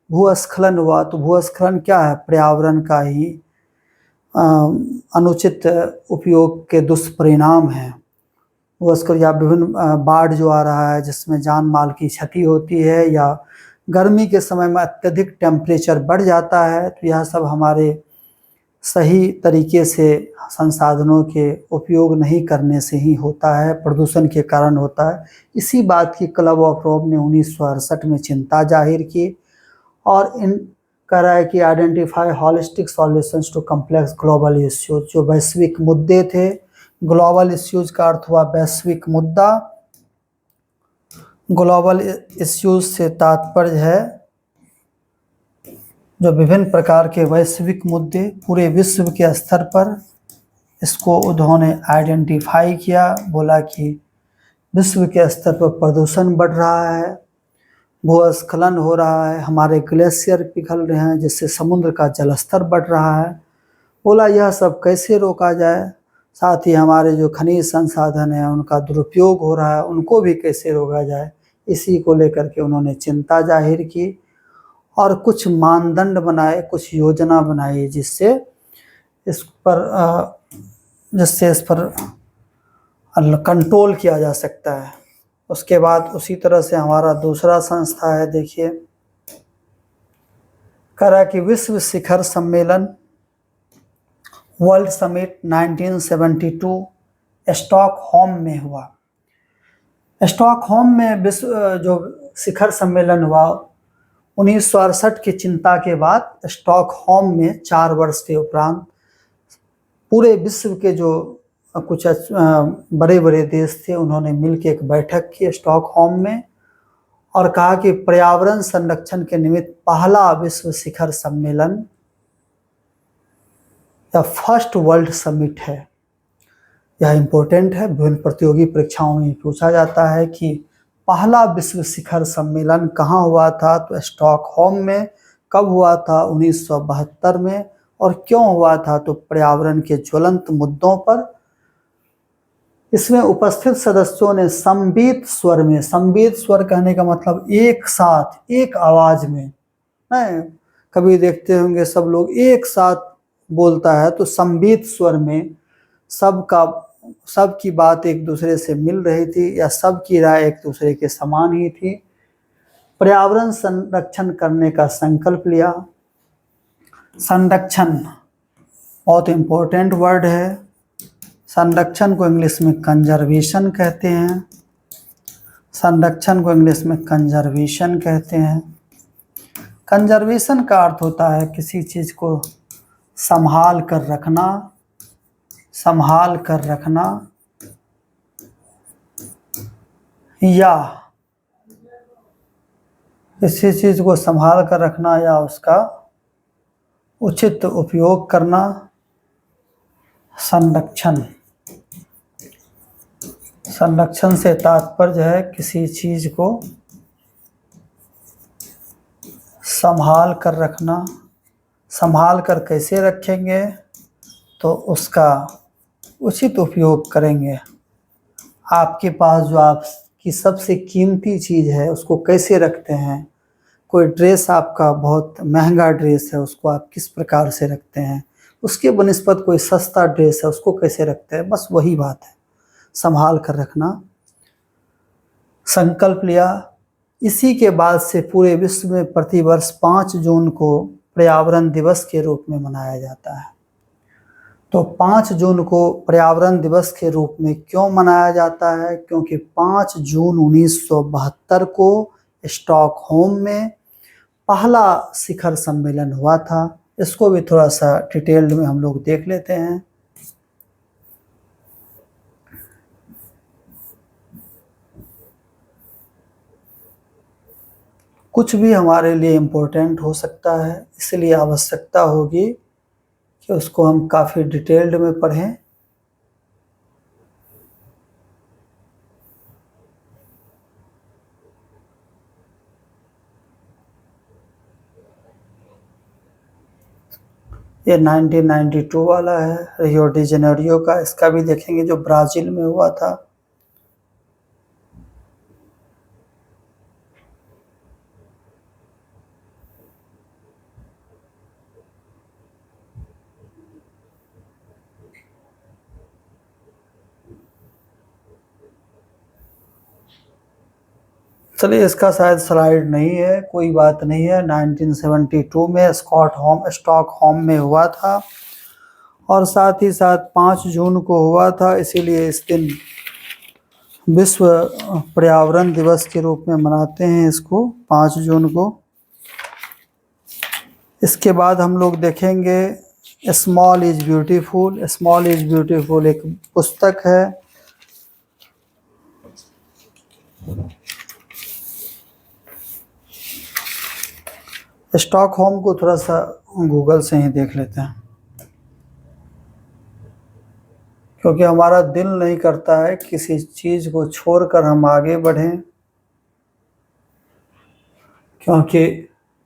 भूस्खलन हुआ। तो भूस्खलन क्या है? पर्यावरण का ही अनुचित उपयोग के दुष्परिणाम है। भूस्खलन या विभिन्न बाढ़ जो आ रहा है जिसमें जान माल की क्षति होती है, या गर्मी के समय में अत्यधिक टेम्परेचर बढ़ जाता है, तो यह सब हमारे सही तरीके से संसाधनों के उपयोग नहीं करने से ही होता है, प्रदूषण के कारण होता है। इसी बात की क्लब ऑफ रोम ने 1968 में चिंता जाहिर की और कह रहा है कि identify holistic solutions to complex global issues, जो वैश्विक मुद्दे थे। ग्लोबल इश्यूज का अर्थ हुआ वैश्विक मुद्दा। ग्लोबल इश्यूज से तात्पर्य है जो विभिन्न प्रकार के वैश्विक मुद्दे पूरे विश्व के स्तर पर, इसको उन्होंने आइडेंटिफाई किया। बोला कि विश्व के स्तर पर प्रदूषण बढ़ रहा है, भूस्खलन हो रहा है, हमारे ग्लेशियर पिघल रहे हैं जिससे समुद्र का जलस्तर बढ़ रहा है। बोला यह सब कैसे रोका जाए, साथ ही हमारे जो खनिज संसाधन हैं उनका दुरुपयोग हो रहा है, उनको भी कैसे रोका जाए, इसी को लेकर के उन्होंने चिंता जाहिर की और कुछ मानदंड बनाए, कुछ योजना बनाई जिससे इस पर कंट्रोल किया जा सकता है। उसके बाद उसी तरह से हमारा दूसरा संस्था है, देखिए, कह रहा है कि विश्व शिखर सम्मेलन वर्ल्ड समिट 1972 स्टॉकहोम में हुआ। स्टॉकहोम में विश्व जो शिखर सम्मेलन हुआ 1968 की चिंता के बाद स्टॉकहोम में 4 वर्ष के उपरांत पूरे विश्व के जो कुछ बड़े बड़े देश थे उन्होंने मिलकर एक बैठक की स्टॉकहोम में और कहा कि पर्यावरण संरक्षण के निमित्त पहला विश्व शिखर सम्मेलन या फर्स्ट वर्ल्ड समिट है। यह इम्पोर्टेंट है, विभिन्न प्रतियोगी परीक्षाओं में पूछा जाता है कि पहला विश्व शिखर सम्मेलन कहाँ हुआ था, तो स्टॉकहोम में। कब हुआ था? 1972 में। और क्यों हुआ था? तो पर्यावरण के ज्वलंत मुद्दों पर। इसमें उपस्थित सदस्यों ने संबित स्वर में, संबित स्वर कहने का मतलब एक साथ, एक आवाज में, कभी देखते होंगे सब लोग एक साथ बोलता है, तो संबित स्वर में सबका सब की बात एक दूसरे से मिल रही थी या सब की राय एक दूसरे के समान ही थी। पर्यावरण संरक्षण करने का संकल्प लिया। संरक्षण बहुत इम्पोर्टेंट वर्ड है। संरक्षण को इंग्लिश में कंजर्वेशन कहते हैं। संरक्षण को इंग्लिश में कंजर्वेशन कहते हैं। कंजर्वेशन का अर्थ होता है किसी चीज़ को संभाल कर रखना, संभाल कर रखना या किसी चीज़ को संभाल कर रखना या उसका उचित उपयोग करना। संरक्षण, संरक्षण से तात्पर्य है किसी चीज़ को संभाल कर रखना। संभाल कर कैसे रखेंगे? तो उसका उचित उपयोग करेंगे। आपके पास जो आपकी सबसे कीमती चीज़ है उसको कैसे रखते हैं? कोई ड्रेस आपका बहुत महंगा ड्रेस है, उसको आप किस प्रकार से रखते हैं? उसके बनिस्बत कोई सस्ता ड्रेस है, उसको कैसे रखते हैं? बस वही बात है, संभाल कर रखना। संकल्प लिया। इसी के बाद से पूरे विश्व में प्रतिवर्ष 5 जून को पर्यावरण दिवस के रूप में मनाया जाता है। तो 5 जून को पर्यावरण दिवस के रूप में क्यों मनाया जाता है? क्योंकि 5 जून 1972 को स्टॉकहोम में पहला शिखर सम्मेलन हुआ था। इसको भी थोड़ा सा डिटेल्ड में हम लोग देख लेते हैं। कुछ भी हमारे लिए इम्पोर्टेंट हो सकता है, इसलिए आवश्यकता होगी कि उसको हम काफ़ी डिटेल्ड में पढ़ें। ये 1992 वाला है, रियो डी जेनेरियो का। इसका भी देखेंगे जो ब्राज़ील में हुआ था। चलिए, इसका शायद स्लाइड नहीं है, कोई बात नहीं है। 1972 में स्टॉकहोम में हुआ था और साथ ही साथ 5 जून को हुआ था, इसीलिए इस दिन विश्व पर्यावरण दिवस के रूप में मनाते हैं इसको, 5 जून को। इसके बाद हम लोग देखेंगे small is beautiful. Small is beautiful एक पुस्तक है। स्टॉकहोम को थोड़ा सा गूगल से ही देख लेते हैं, क्योंकि हमारा दिल नहीं करता है किसी चीज़ को छोड़कर हम आगे बढ़ें, क्योंकि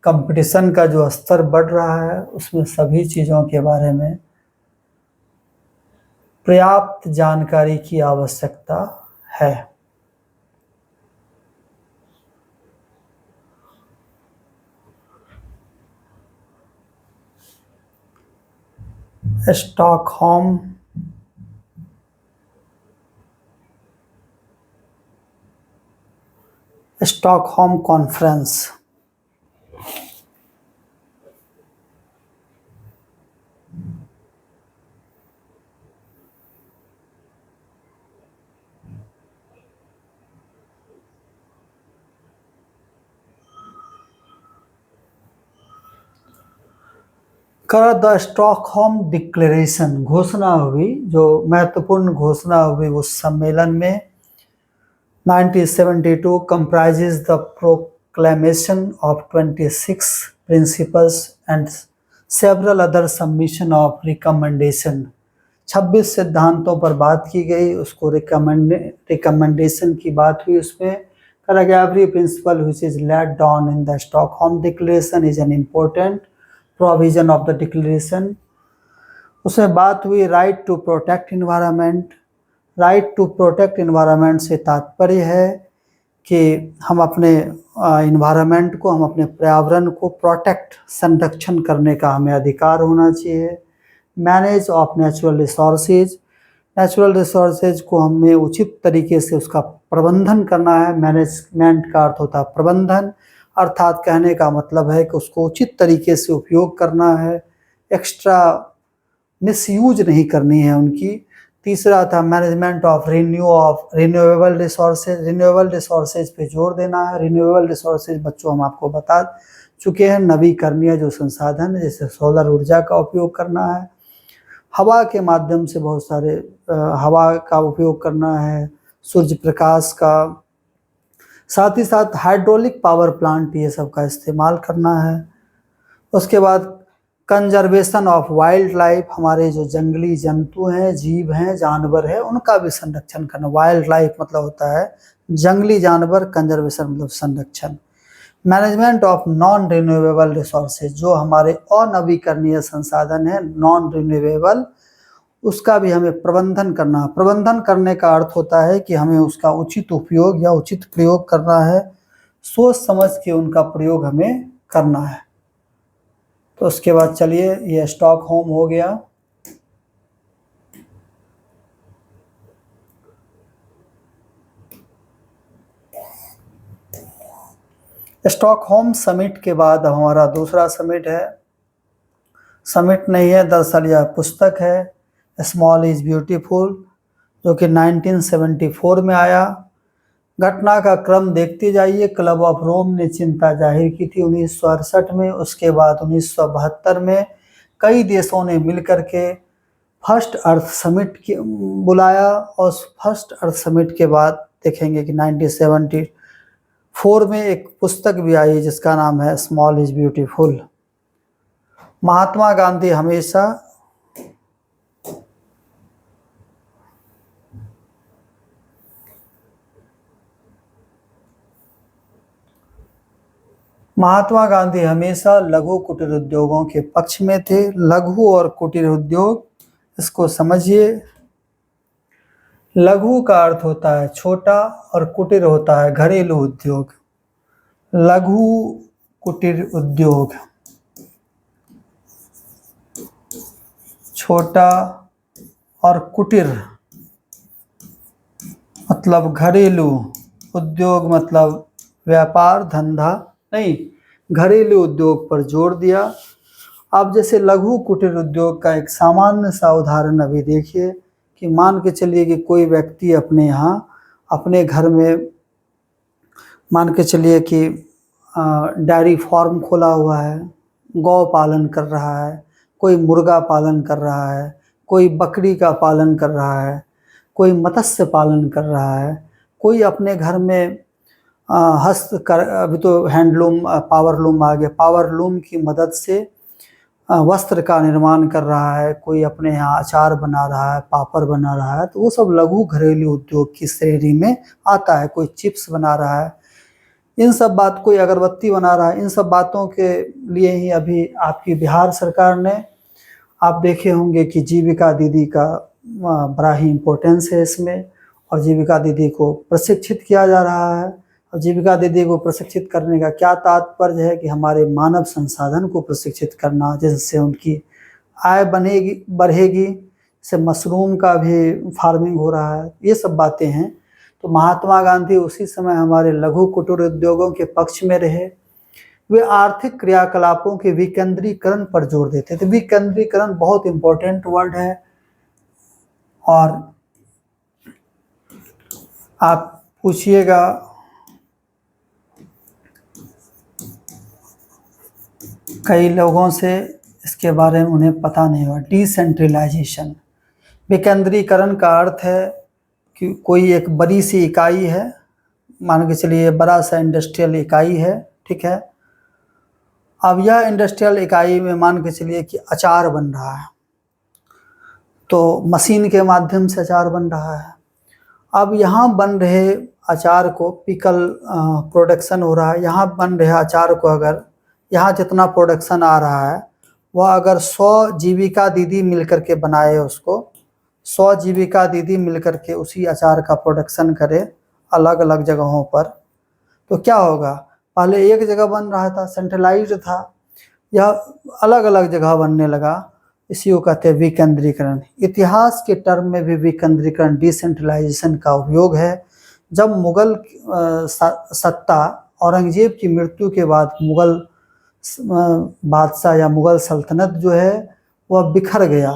कंपटीशन का जो स्तर बढ़ रहा है उसमें सभी चीज़ों के बारे में पर्याप्त जानकारी की आवश्यकता है। Stockholm conference. The Stockholm declaration घोषणा हुई, जो महत्वपूर्ण घोषणा हुई उस सम्मेलन में। 1972 comprises the proclamation of 26 principles and several other submission of recommendation। 26 सिद्धांतों पर बात की गई, उसको रिकमेंडेशन की बात हुई। उसमें कहा गया every principle which is laid down in the Stockholm Declaration is an important provision of the declaration। उसमें बात हुई right to protect environment. Right to protect environment से तात्पर्य है कि हम अपने इन्वायरमेंट को, हम अपने पर्यावरण को प्रोटेक्ट, संरक्षण करने का हमें अधिकार होना चाहिए। Manage of natural resources. Natural resources को हमें उचित तरीके से उसका प्रबंधन करना है। मैनेजमेंट का अर्थ होता है प्रबंधन, अर्थात कहने का मतलब है कि उसको उचित तरीके से उपयोग करना है, एक्स्ट्रा मिसयूज नहीं करनी है उनकी। तीसरा था management of renewable resources. Renewable resources पे जोर देना है। रिन्यूएबल रिसोर्सेज बच्चों हम आपको बता चुके हैं, नवीकरणीय जो संसाधन है, जैसे सोलर ऊर्जा का उपयोग करना है, हवा के माध्यम से बहुत सारे हवा का उपयोग करना है, सूर्य प्रकाश का, साथ ही साथ हाइड्रोलिक पावर प्लांट ये सब का इस्तेमाल करना है। उसके बाद कंजर्वेशन ऑफ वाइल्ड लाइफ, हमारे जो जंगली जंतु हैं, जीव हैं, जानवर हैं, उनका भी संरक्षण करना। वाइल्ड लाइफ मतलब होता है जंगली जानवर, कंजर्वेशन मतलब संरक्षण। Management of non renewable resources, जो हमारे अनवीकरणीय संसाधन है, नॉन रिन्यूएबल, उसका भी हमें प्रबंधन करना है। प्रबंधन करने का अर्थ होता है कि हमें उसका उचित उपयोग या उचित प्रयोग करना है, सोच समझ के उनका प्रयोग हमें करना है। तो उसके बाद चलिए, ये स्टॉकहोम हो गया। स्टॉकहोम समिट के बाद हमारा दूसरा समिट है, समिट नहीं है दरअसल यह पुस्तक है, स्मॉल इज ब्यूटीफुल, जो कि 1974 में आया। घटना का क्रम देखते जाइए। क्लब ऑफ रोम ने चिंता जाहिर की थी 1968 में। उसके बाद 1972 में कई देशों ने मिलकर के फर्स्ट अर्थ समिट बुलाया, और फर्स्ट अर्थ समिट के बाद देखेंगे कि 1974 में एक पुस्तक भी आई जिसका नाम है small is beautiful. Mahatma Gandhi हमेशा लघु कुटीर उद्योगों के पक्ष में थे। लघु और कुटीर उद्योग, इसको समझिए। लघु का अर्थ होता है छोटा और कुटीर होता है घरेलू उद्योग। लघु कुटीर उद्योग छोटा और कुटीर मतलब घरेलू, उद्योग मतलब व्यापार धंधा नहीं, घरेलू उद्योग पर जोर दिया। अब जैसे लघु कुटीर उद्योग का एक सामान्य सा उदाहरण अभी देखिए कि मान के चलिए कि कोई व्यक्ति अपने यहाँ अपने घर में मान के चलिए कि डेयरी फार्म खोला हुआ है, गौ पालन कर रहा है, कोई मुर्गा पालन कर रहा है, कोई बकरी का पालन कर रहा है, कोई मत्स्य पालन कर रहा है, कोई अपने घर में अभी तो हैंडलूम पावरलूम आ गया, पावरलूम की मदद से वस्त्र का निर्माण कर रहा है, कोई अपने यहाँ अचार बना रहा है, पापड़ बना रहा है, तो वो सब लघु घरेलू उद्योग की श्रेणी में आता है। कोई चिप्स बना रहा है, इन सब बात, कोई अगरबत्ती बना रहा है, इन सब बातों के लिए ही अभी आपकी बिहार सरकार ने, आप देखे होंगे कि जीविका दीदी का बड़ा ही इम्पोर्टेंस है इसमें, और जीविका दीदी को प्रशिक्षित किया जा रहा है। और जीविका दीदी को प्रशिक्षित करने का क्या तात्पर्य है कि हमारे मानव संसाधन को प्रशिक्षित करना, जिससे उनकी आय बढ़ेगी। जैसे मशरूम का भी फार्मिंग हो रहा है, ये सब बातें हैं। तो महात्मा गांधी उसी समय हमारे लघु कुटीर उद्योगों के पक्ष में रहे। वे आर्थिक क्रियाकलापों के विकेंद्रीकरण पर जोर देते थे। विकेंद्रीकरण बहुत इंपॉर्टेंट वर्ड है, और आप पूछिएगा कई लोगों से इसके बारे में, उन्हें पता नहीं हुआ। डिसेंट्रलाइजेशन, विकेंद्रीकरण का अर्थ है कि कोई एक बड़ी सी इकाई है, मान के चलिए बड़ा सा इंडस्ट्रियल इकाई है, ठीक है। अब यह इंडस्ट्रियल इकाई में मान के चलिए कि अचार बन रहा है, तो मशीन के माध्यम से अचार बन रहा है। अब यहाँ बन रहे अचार को पिकल प्रोडक्शन हो रहा है, यहाँ बन रहे अचार को अगर यहाँ जितना प्रोडक्शन आ रहा है वह अगर 100 जीविका दीदी मिलकर के बनाए उसको, 100 जीविका दीदी मिलकर के उसी अचार का प्रोडक्शन करे अलग अलग जगहों पर, तो क्या होगा? पहले एक जगह बन रहा था, सेंट्रलाइज्ड था, यह अलग अलग जगह बनने लगा, इसी को कहते हैं विकेंद्रीकरण। इतिहास के टर्म में भी विकेंद्रीकरण डिसेंट्रलाइजेशन का उपयोग है। जब मुगल सत्ता औरंगजेब की मृत्यु के बाद मुगल बादशाह या मुगल सल्तनत जो है वह बिखर गया,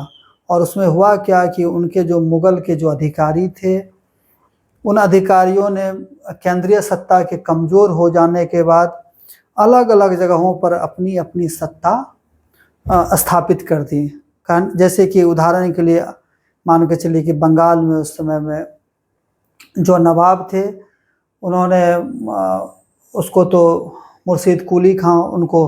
और उसमें हुआ क्या कि उनके जो मुगल के जो अधिकारी थे, उन अधिकारियों ने केंद्रीय सत्ता के कमज़ोर हो जाने के बाद अलग अलग जगहों पर अपनी अपनी सत्ता स्थापित कर दी। जैसे कि उदाहरण के लिए मान के चलिए कि बंगाल में उस समय में जो नवाब थे, उन्होंने उसको तो मुर्शीद कुली खां उनको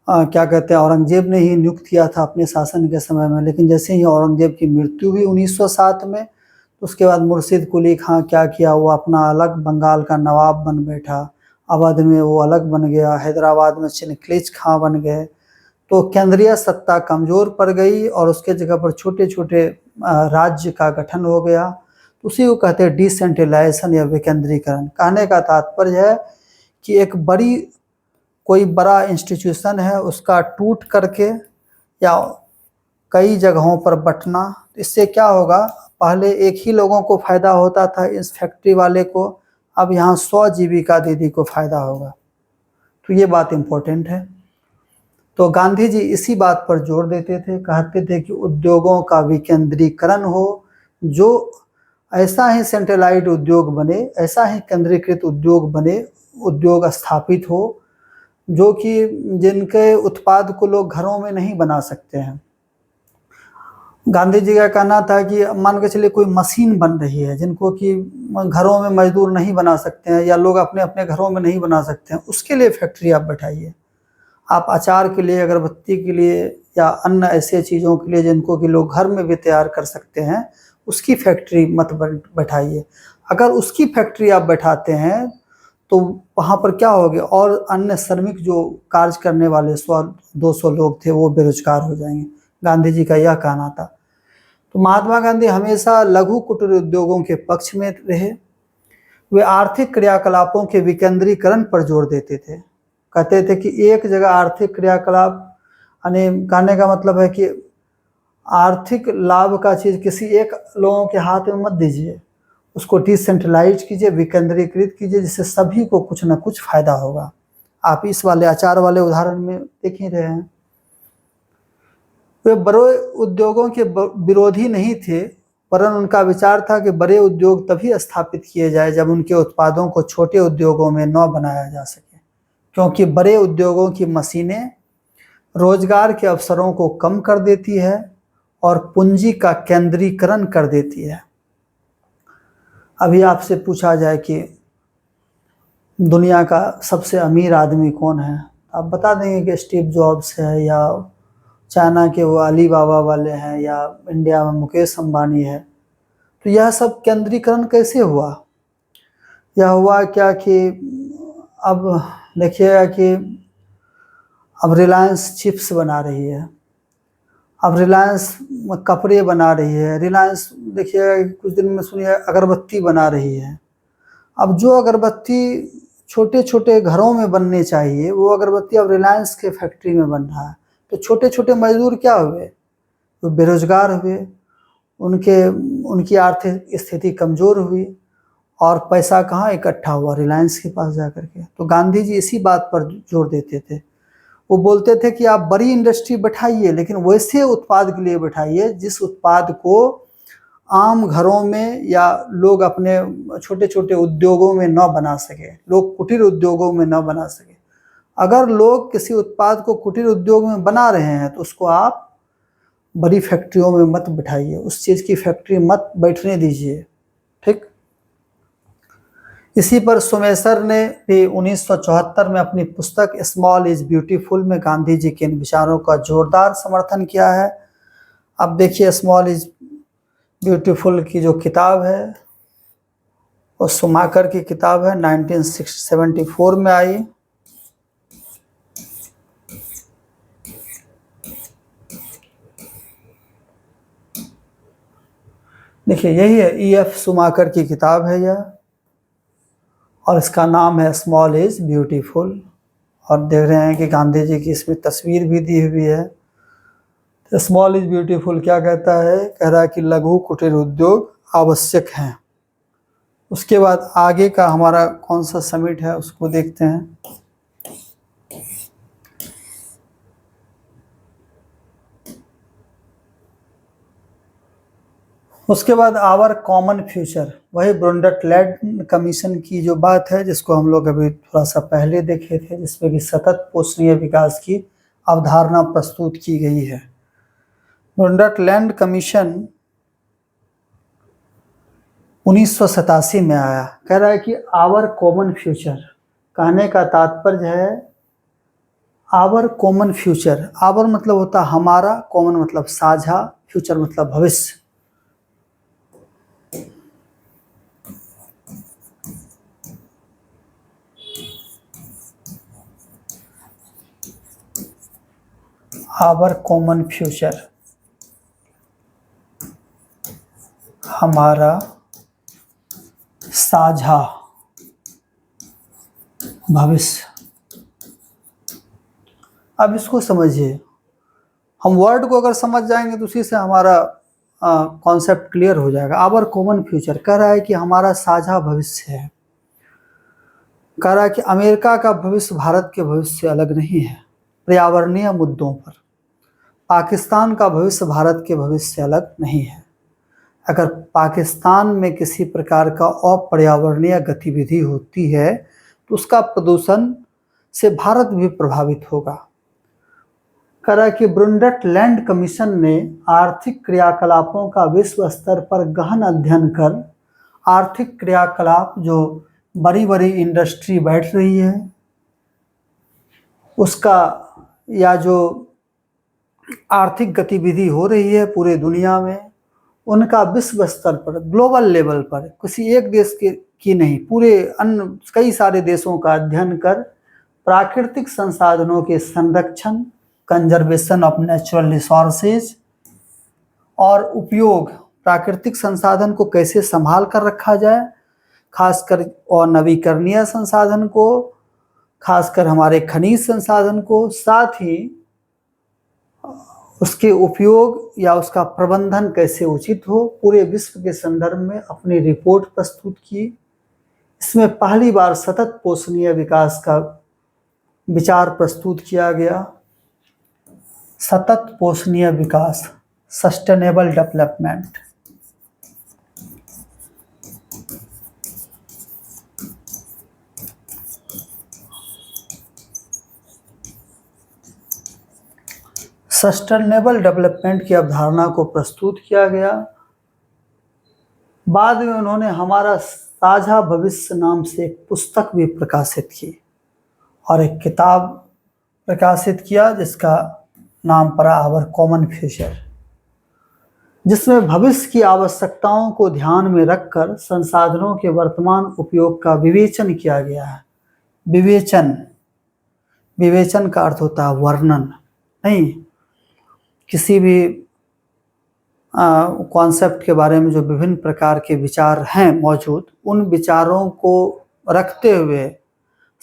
क्या कहते हैं औरंगजेब ने ही नियुक्त किया था अपने शासन के समय में। लेकिन जैसे ही औरंगजेब की मृत्यु हुई 1907 में, तो उसके बाद मुर्शीद कुली खां क्या किया, वो अपना अलग बंगाल का नवाब बन बैठा। अवध में वो अलग बन गया, हैदराबाद में चिनक्लीज खां बन गए। तो केंद्रीय सत्ता कमज़ोर पड़ गई और उसके जगह पर छोटे छोटे राज्य का गठन हो गया। उसी को कहते हैं डिसेंट्रलाइजेशन या विकेंद्रीकरण। कहने का तात्पर्य है कि एक कोई बड़ा इंस्टीट्यूशन है, उसका टूट करके या कई जगहों पर बंटना। इससे क्या होगा, पहले एक ही लोगों को फ़ायदा होता था, इस फैक्ट्री वाले को, अब यहाँ 100 जीविका दीदी को फ़ायदा होगा। तो ये बात इम्पोर्टेंट है। तो गांधी जी इसी बात पर जोर देते थे, कहते थे कि उद्योगों का विकेंद्रीकरण हो, जो ऐसा ही सेंट्रलाइज्ड उद्योग बने, ऐसा ही केंद्रीकृत उद्योग बने, उद्योग स्थापित हो जो कि जिनके उत्पाद को लोग घरों में नहीं बना सकते हैं। गांधी जी का कहना था कि मान के चलिए कोई मशीन बन रही है जिनको कि घरों में मजदूर नहीं बना सकते हैं या लोग अपने अपने घरों में नहीं बना सकते हैं, उसके लिए फैक्ट्री आप बैठाइए। आप अचार के लिए, अगरबत्ती के लिए या अन्य ऐसे चीज़ों के लिए जिनको कि लोग घर में भी तैयार कर सकते हैं, उसकी फैक्ट्री मत बैठाइए। अगर उसकी फैक्ट्री आप बैठाते हैं तो वहाँ पर क्या होगा, और अन्य श्रमिक जो कार्य करने वाले 100-200 लोग थे वो बेरोजगार हो जाएंगे। गांधी जी का यह कहना था। तो महात्मा गांधी हमेशा लघु कुटीर उद्योगों के पक्ष में रहे। वे आर्थिक क्रियाकलापों के विकेंद्रीकरण पर जोर देते थे। कहते थे कि एक जगह आर्थिक क्रियाकलाप, यानी कहने का मतलब है कि आर्थिक लाभ का चीज़ किसी एक लोगों के हाथ में मत दीजिए, उसको डिसेंट्रलाइज कीजिए, विकेंद्रीकृत कीजिए, जिससे सभी को कुछ ना कुछ फायदा होगा। आप इस वाले अचार वाले उदाहरण में देख ही रहे हैं। वे बड़े उद्योगों के विरोधी नहीं थे, वरन उनका विचार था कि बड़े उद्योग तभी स्थापित किए जाए जब उनके उत्पादों को छोटे उद्योगों में न बनाया जा सके, क्योंकि बड़े उद्योगों की मशीनें रोजगार के अवसरों को कम कर देती है और पूंजी का केंद्रीकरण कर देती है। अभी आपसे पूछा जाए कि दुनिया का सबसे अमीर आदमी कौन है, आप बता देंगे कि स्टीव जॉब्स है, या चाइना के वो अली बाबा वाले हैं, या इंडिया में मुकेश अंबानी है। तो यह सब केंद्रीकरण कैसे हुआ? यह हुआ क्या कि अब देखिएगा कि अब रिलायंस चिप्स बना रही है, अब रिलायंस कपड़े बना रही है, रिलायंस देखिएगा कुछ दिन में सुनिए अगरबत्ती बना रही है। अब जो अगरबत्ती छोटे छोटे घरों में बनने चाहिए, वो अगरबत्ती अब रिलायंस के फैक्ट्री में बन रहा है। तो छोटे छोटे मजदूर क्या हुए, वो बेरोजगार हुए, उनकी आर्थिक स्थिति कमज़ोर हुई, और पैसा कहाँ इकट्ठा हुआ, रिलायंस के पास जा करके। तो गांधी जी इसी बात पर जोर देते थे। वो बोलते थे कि आप बड़ी इंडस्ट्री बैठाइए, लेकिन वैसे उत्पाद के लिए बैठाइए जिस उत्पाद को आम घरों में या लोग अपने छोटे छोटे उद्योगों में न बना सके, लोग कुटीर उद्योगों में न बना सके। अगर लोग किसी उत्पाद को कुटीर उद्योग में बना रहे हैं तो उसको आप बड़ी फैक्ट्रियों में मत बैठाइए, उस चीज़ की फैक्ट्री मत बैठने दीजिए। ठीक। इसी पर सोमेश्वर ने भी 1974 में अपनी पुस्तक स्मॉल इज ब्यूटीफुल में गांधी जी के इन विचारों का जोरदार समर्थन किया है। अब देखिए स्मॉल इज ब्यूटीफुल की जो किताब है वो शुमाकर की किताब है, 1974 में आई। देखिए यही है, E.F. शुमाकर की किताब है यह, और इसका नाम है स्मॉल इज ब्यूटीफुल। और देख रहे हैं कि गांधी जी की इसमें तस्वीर भी दी हुई है। स्मॉल इज ब्यूटीफुल क्या कहता है? कह रहा है कि लघु कुटीर उद्योग आवश्यक हैं। उसके बाद आगे का हमारा कौन सा समिट है उसको देखते हैं। उसके बाद आवर कॉमन फ्यूचर, वही ब्रुंडटलैंड कमीशन की जो बात है जिसको हम लोग अभी थोड़ा सा पहले देखे थे, जिसमें कि सतत पोषणीय विकास की अवधारणा प्रस्तुत की गई है। ब्रुंडटलैंड कमीशन 1987 में आया। कह रहा है कि आवर कॉमन फ्यूचर, कहने का तात्पर्य है आवर कॉमन फ्यूचर। आवर मतलब होता हमारा, कॉमन मतलब साझा, फ्यूचर मतलब भविष्य। आवर कॉमन फ्यूचर, हमारा साझा भविष्य। अब इसको समझिए, हम वर्ड को अगर समझ जाएंगे तो उसी से हमारा कॉन्सेप्ट क्लियर हो जाएगा। आवर कॉमन फ्यूचर कह रहा है कि हमारा साझा भविष्य है। कह रहा है कि अमेरिका का भविष्य भारत के भविष्य से अलग नहीं है पर्यावरणीय मुद्दों पर। पाकिस्तान का भविष्य भारत के भविष्य से अलग नहीं है। अगर पाकिस्तान में किसी प्रकार का अपर्यावरणीय गतिविधि होती है तो उसका प्रदूषण से भारत भी प्रभावित होगा। कह रहा है कि ब्रुंडटलैंड कमीशन ने आर्थिक क्रियाकलापों का विश्व स्तर पर गहन अध्ययन कर आर्थिक क्रियाकलाप जो बड़ी बड़ी इंडस्ट्री बैठ रही है उसका, या जो आर्थिक गतिविधि हो रही है पूरे दुनिया में, उनका विश्व स्तर पर, ग्लोबल लेवल पर, किसी एक देश की नहीं, पूरे अन्य कई सारे देशों का अध्ययन कर प्राकृतिक संसाधनों के संरक्षण, कंजर्वेशन ऑफ नेचुरल रिसोर्सेज और उपयोग, प्राकृतिक संसाधन को कैसे संभाल कर रखा जाए, खासकर और नवीकरणीय संसाधन को, खासकर हमारे खनिज संसाधन को, साथ ही उसके उपयोग या उसका प्रबंधन कैसे उचित हो, पूरे विश्व के संदर्भ में अपनी रिपोर्ट प्रस्तुत की। इसमें पहली बार सतत पोषणीय विकास का विचार प्रस्तुत किया गया। सतत पोषणीय विकास, सस्टेनेबल डेवलपमेंट। सस्टेनेबल डेवलपमेंट की अवधारणा को प्रस्तुत किया गया। बाद में उन्होंने हमारा साझा भविष्य नाम से एक पुस्तक भी प्रकाशित की और एक किताब प्रकाशित किया जिसका नाम पड़ा आवर कॉमन फ्यूचर, जिसमें भविष्य की आवश्यकताओं को ध्यान में रखकर संसाधनों के वर्तमान उपयोग का विवेचन किया गया है। विवेचन, विवेचन का अर्थ होता है वर्णन, नहीं किसी भी कॉन्सेप्ट के बारे में जो विभिन्न प्रकार के विचार हैं मौजूद, उन विचारों को रखते हुए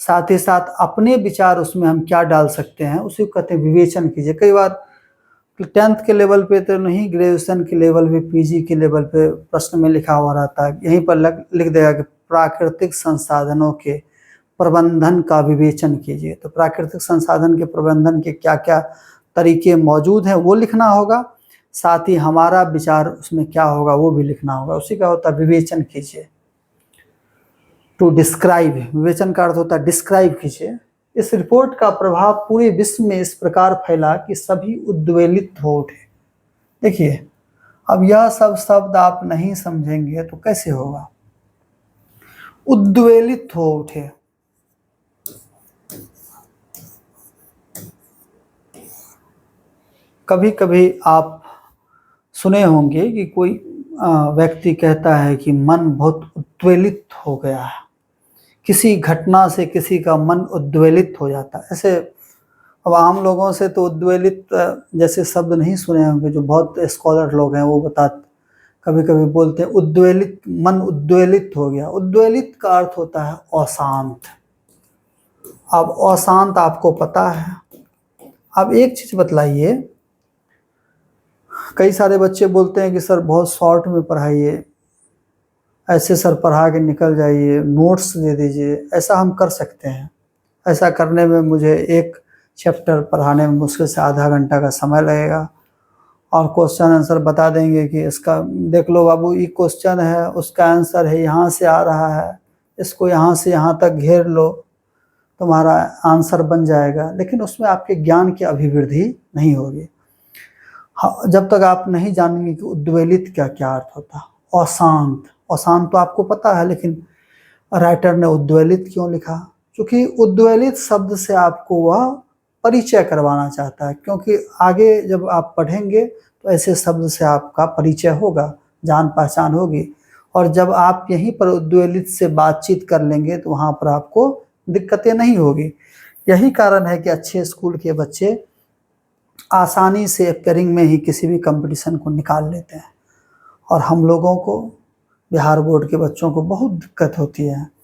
साथ ही साथ अपने विचार उसमें हम क्या डाल सकते हैं उसी को कहते हैं विवेचन कीजिए। कई बार 10th के लेवल पे तो नहीं, ग्रेजुएशन के लेवल पे, पीजी के लेवल पे प्रश्न में लिखा हुआ रहता है, यहीं पर लिख देगा कि प्राकृतिक संसाधनों के प्रबंधन का विवेचन कीजिए। तो प्राकृतिक संसाधन के प्रबंधन के क्या क्या तरीके मौजूद हैं वो लिखना होगा, साथ ही हमारा विचार उसमें क्या होगा वो भी लिखना होगा। उसी का होता है विवेचन कीजिए। टू डिस्क्राइब, विवेचन का अर्थ होता है डिस्क्राइब कीजिए। इस रिपोर्ट का प्रभाव पूरे विश्व में इस प्रकार फैला कि सभी उद्वेलित हो उठे। देखिए, अब यह सब शब्द आप नहीं समझेंगे तो कैसे होगा। उद्वेलित हो उठे, कभी कभी आप सुने होंगे कि कोई व्यक्ति कहता है कि मन बहुत उद्वेलित हो गया है, किसी घटना से किसी का मन उद्वेलित हो जाता है। ऐसे अब आम लोगों से तो उद्वेलित जैसे शब्द नहीं सुने होंगे, जो बहुत स्कॉलर लोग हैं वो कभी कभी बोलते हैं उद्वेलित, मन उद्वेलित हो गया। उद्वेलित का अर्थ होता है अशांत। अब अशांत आपको पता है। अब एक चीज बतलाइए, कई सारे बच्चे बोलते हैं कि सर बहुत शॉर्ट में पढ़ाइए, ऐसे सर पढ़ा के निकल जाइए, नोट्स दे दीजिए। ऐसा हम कर सकते हैं। ऐसा करने में मुझे एक चैप्टर पढ़ाने में मुश्किल से आधा घंटा का समय लगेगा और क्वेश्चन आंसर बता देंगे कि इसका देख लो बाबू, ये क्वेश्चन है, उसका आंसर है यहाँ से आ रहा है, इसको यहाँ से यहाँ तक घेर लो, तुम्हारा आंसर बन जाएगा। लेकिन उसमें आपके ज्ञान की अभिवृद्धि नहीं होगी। हाँ, जब तक आप नहीं जानेंगे कि उद्वेलित का क्या अर्थ होता है। अशांत, अशांत तो आपको पता है, लेकिन राइटर ने उद्वेलित क्यों लिखा? क्योंकि उद्वेलित शब्द से आपको वह परिचय करवाना चाहता है, क्योंकि आगे जब आप पढ़ेंगे तो ऐसे शब्द से आपका परिचय होगा, जान पहचान होगी। और जब आप यहीं पर उद्वेलित से बातचीत कर लेंगे तो वहाँ पर आपको दिक्कतें नहीं होगी। यही कारण है कि अच्छे स्कूल के बच्चे आसानी से पेयरिंग में ही किसी भी कंपटीशन को निकाल लेते हैं, और हम लोगों को, बिहार बोर्ड के बच्चों को बहुत दिक्कत होती है।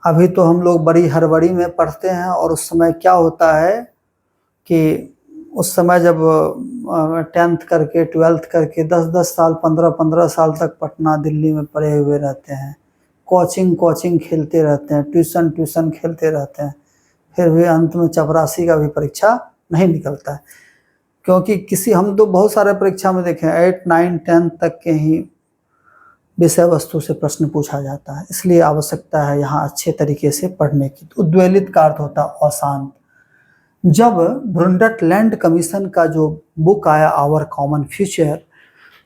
अभी तो हम लोग बड़ी हड़बड़ी में पढ़ते हैं, और उस समय क्या होता है कि उस समय जब 10th करके 12th करके 10-10 साल 15-15 साल तक पटना दिल्ली में पढ़े हुए रहते हैं, कोचिंग खेलते रहते हैं, ट्यूशन खेलते रहते हैं, फिर भी अंत में चपरासी का भी परीक्षा नहीं निकलता है। क्योंकि हम तो बहुत सारे परीक्षा में देखें 8, 9, 10 तक के ही विषय वस्तु से प्रश्न पूछा जाता है। इसलिए आवश्यकता है यहाँ अच्छे तरीके से पढ़ने की। उद्वेलित का अर्थ होता है अशांत। जब ब्रुंडटलैंड कमीशन का जो बुक आया आवर कॉमन फ्यूचर,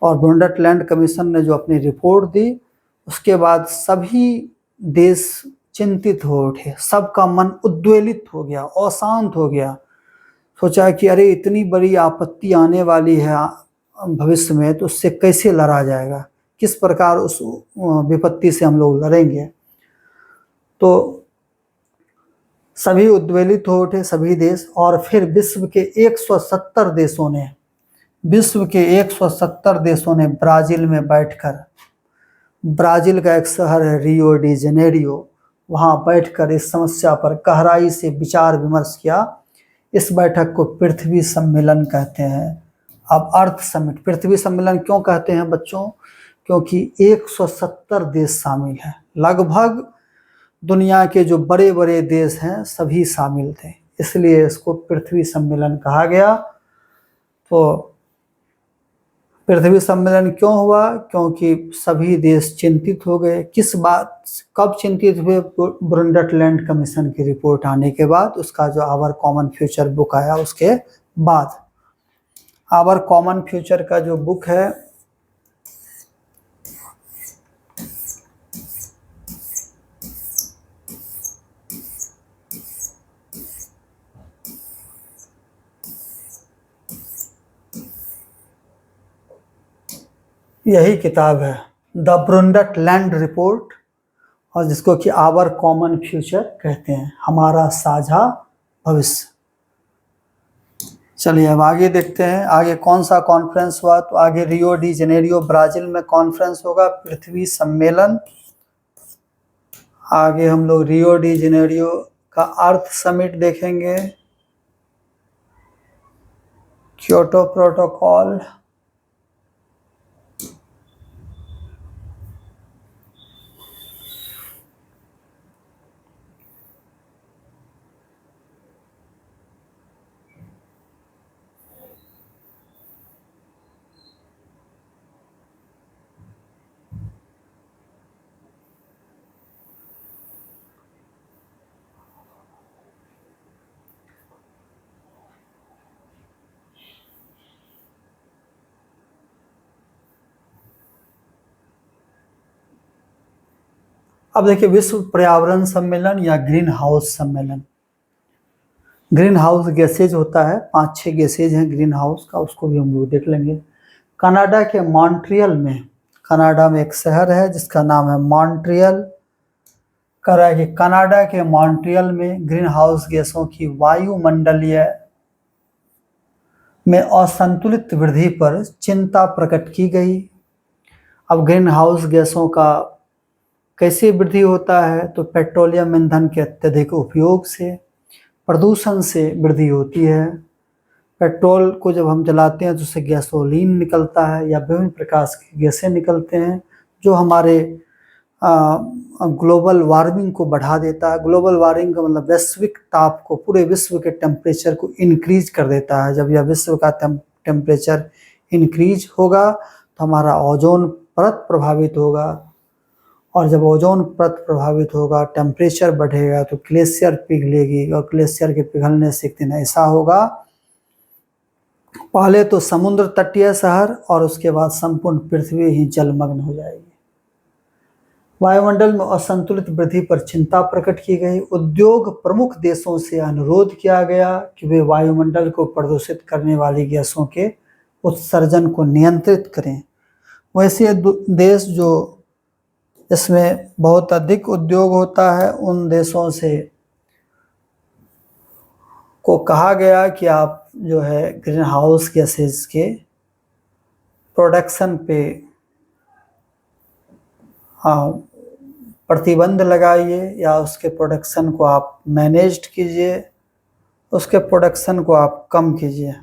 और ब्रुंडटलैंड कमीशन ने जो अपनी रिपोर्ट दी, उसके बाद सभी देश चिंतित हो उठे, सबका मन उद्वेलित हो गया, अशांत हो गया। सोचा कि अरे इतनी बड़ी आपत्ति आने वाली है भविष्य में, तो उससे कैसे लड़ा जाएगा, किस प्रकार उस विपत्ति से हम लोग लड़ेंगे। तो सभी उद्वेलित हो उठे, सभी देश। और फिर विश्व के 170 देशों ने ब्राज़ील में बैठकर, ब्राज़ील का एक शहर है रियो डी जेनेरियो, वहाँ बैठकर इस समस्या पर गहराई से विचार विमर्श किया। इस बैठक को पृथ्वी सम्मेलन कहते हैं। अब अर्थ समिट, पृथ्वी सम्मेलन क्यों कहते हैं बच्चों? क्योंकि 170 देश शामिल हैं, लगभग दुनिया के जो बड़े बड़े देश हैं सभी शामिल थे, इसलिए इसको पृथ्वी सम्मेलन कहा गया। तो पृथ्वी सम्मेलन क्यों हुआ? क्योंकि सभी देश चिंतित हो गए। किस बात, कब चिंतित हुए? ब्रुंडटलैंड कमीशन की रिपोर्ट आने के बाद, उसका जो आवर कॉमन फ्यूचर बुक आया उसके बाद। आवर कॉमन फ्यूचर का जो बुक है, यही किताब है, द ब्रुंडटलैंड रिपोर्ट, और जिसको कि आवर कॉमन फ्यूचर कहते हैं, हमारा साझा भविष्य। चलिए अब आगे देखते हैं, आगे कौन सा कॉन्फ्रेंस हुआ। तो आगे रियो डी जेनेरियो ब्राज़ील में कॉन्फ्रेंस होगा, पृथ्वी सम्मेलन। आगे हम लोग रियो डी जेनेरियो का अर्थ समिट देखेंगे, क्योटो प्रोटोकॉल, अब देखिए विश्व पर्यावरण सम्मेलन या ग्रीन हाउस सम्मेलन। ग्रीन हाउस गैसेज होता है, 5-6 गैसेज हैं ग्रीन हाउस का, उसको भी हम लोग देख लेंगे। कनाडा के मॉन्ट्रियल में, कनाडा में एक शहर है जिसका नाम है मॉन्ट्रियल। कनाडा के मॉन्ट्रियल में ग्रीन हाउस गैसों की वायुमंडलीय में असंतुलित वृद्धि पर चिंता प्रकट की गई। अब ग्रीन हाउस गैसों का कैसे वृद्धि होता है? तो पेट्रोलियम ईंधन के अत्यधिक उपयोग से, प्रदूषण से वृद्धि होती है। पेट्रोल को जब हम जलाते हैं तो उससे गैसोलीन निकलता है या विभिन्न प्रकार की गैसें निकलते हैं जो हमारे ग्लोबल वार्मिंग को बढ़ा देता है। ग्लोबल वार्मिंग का मतलब वैश्विक ताप को, पूरे विश्व के टेम्परेचर को इंक्रीज कर देता है। जब यह विश्व का टेम्परेचर इंक्रीज होगा तो हमारा ओजोन परत प्रभावित होगा, और जब ओजोन परत प्रभावित होगा, टेम्परेचर बढ़ेगा तो ग्लेशियर पिघलेगी, और ग्लेशियर के पिघलने से एक दिन ऐसा होगा, पहले तो समुद्र तटीय शहर और उसके बाद संपूर्ण पृथ्वी ही जलमग्न हो जाएगी। वायुमंडल में असंतुलित वृद्धि पर चिंता प्रकट की गई। उद्योग प्रमुख देशों से अनुरोध किया गया कि वे वायुमंडल को प्रदूषित करने वाली गैसों के उत्सर्जन को नियंत्रित करें। वैसे देश जो इसमें बहुत अधिक उद्योग होता है उन देशों से को कहा गया कि आप जो है ग्रीन हाउस गैसेज के प्रोडक्शन पे प्रतिबंध लगाइए या उसके प्रोडक्शन को आप मैनेज्ड कीजिए, उसके प्रोडक्शन को आप कम कीजिए।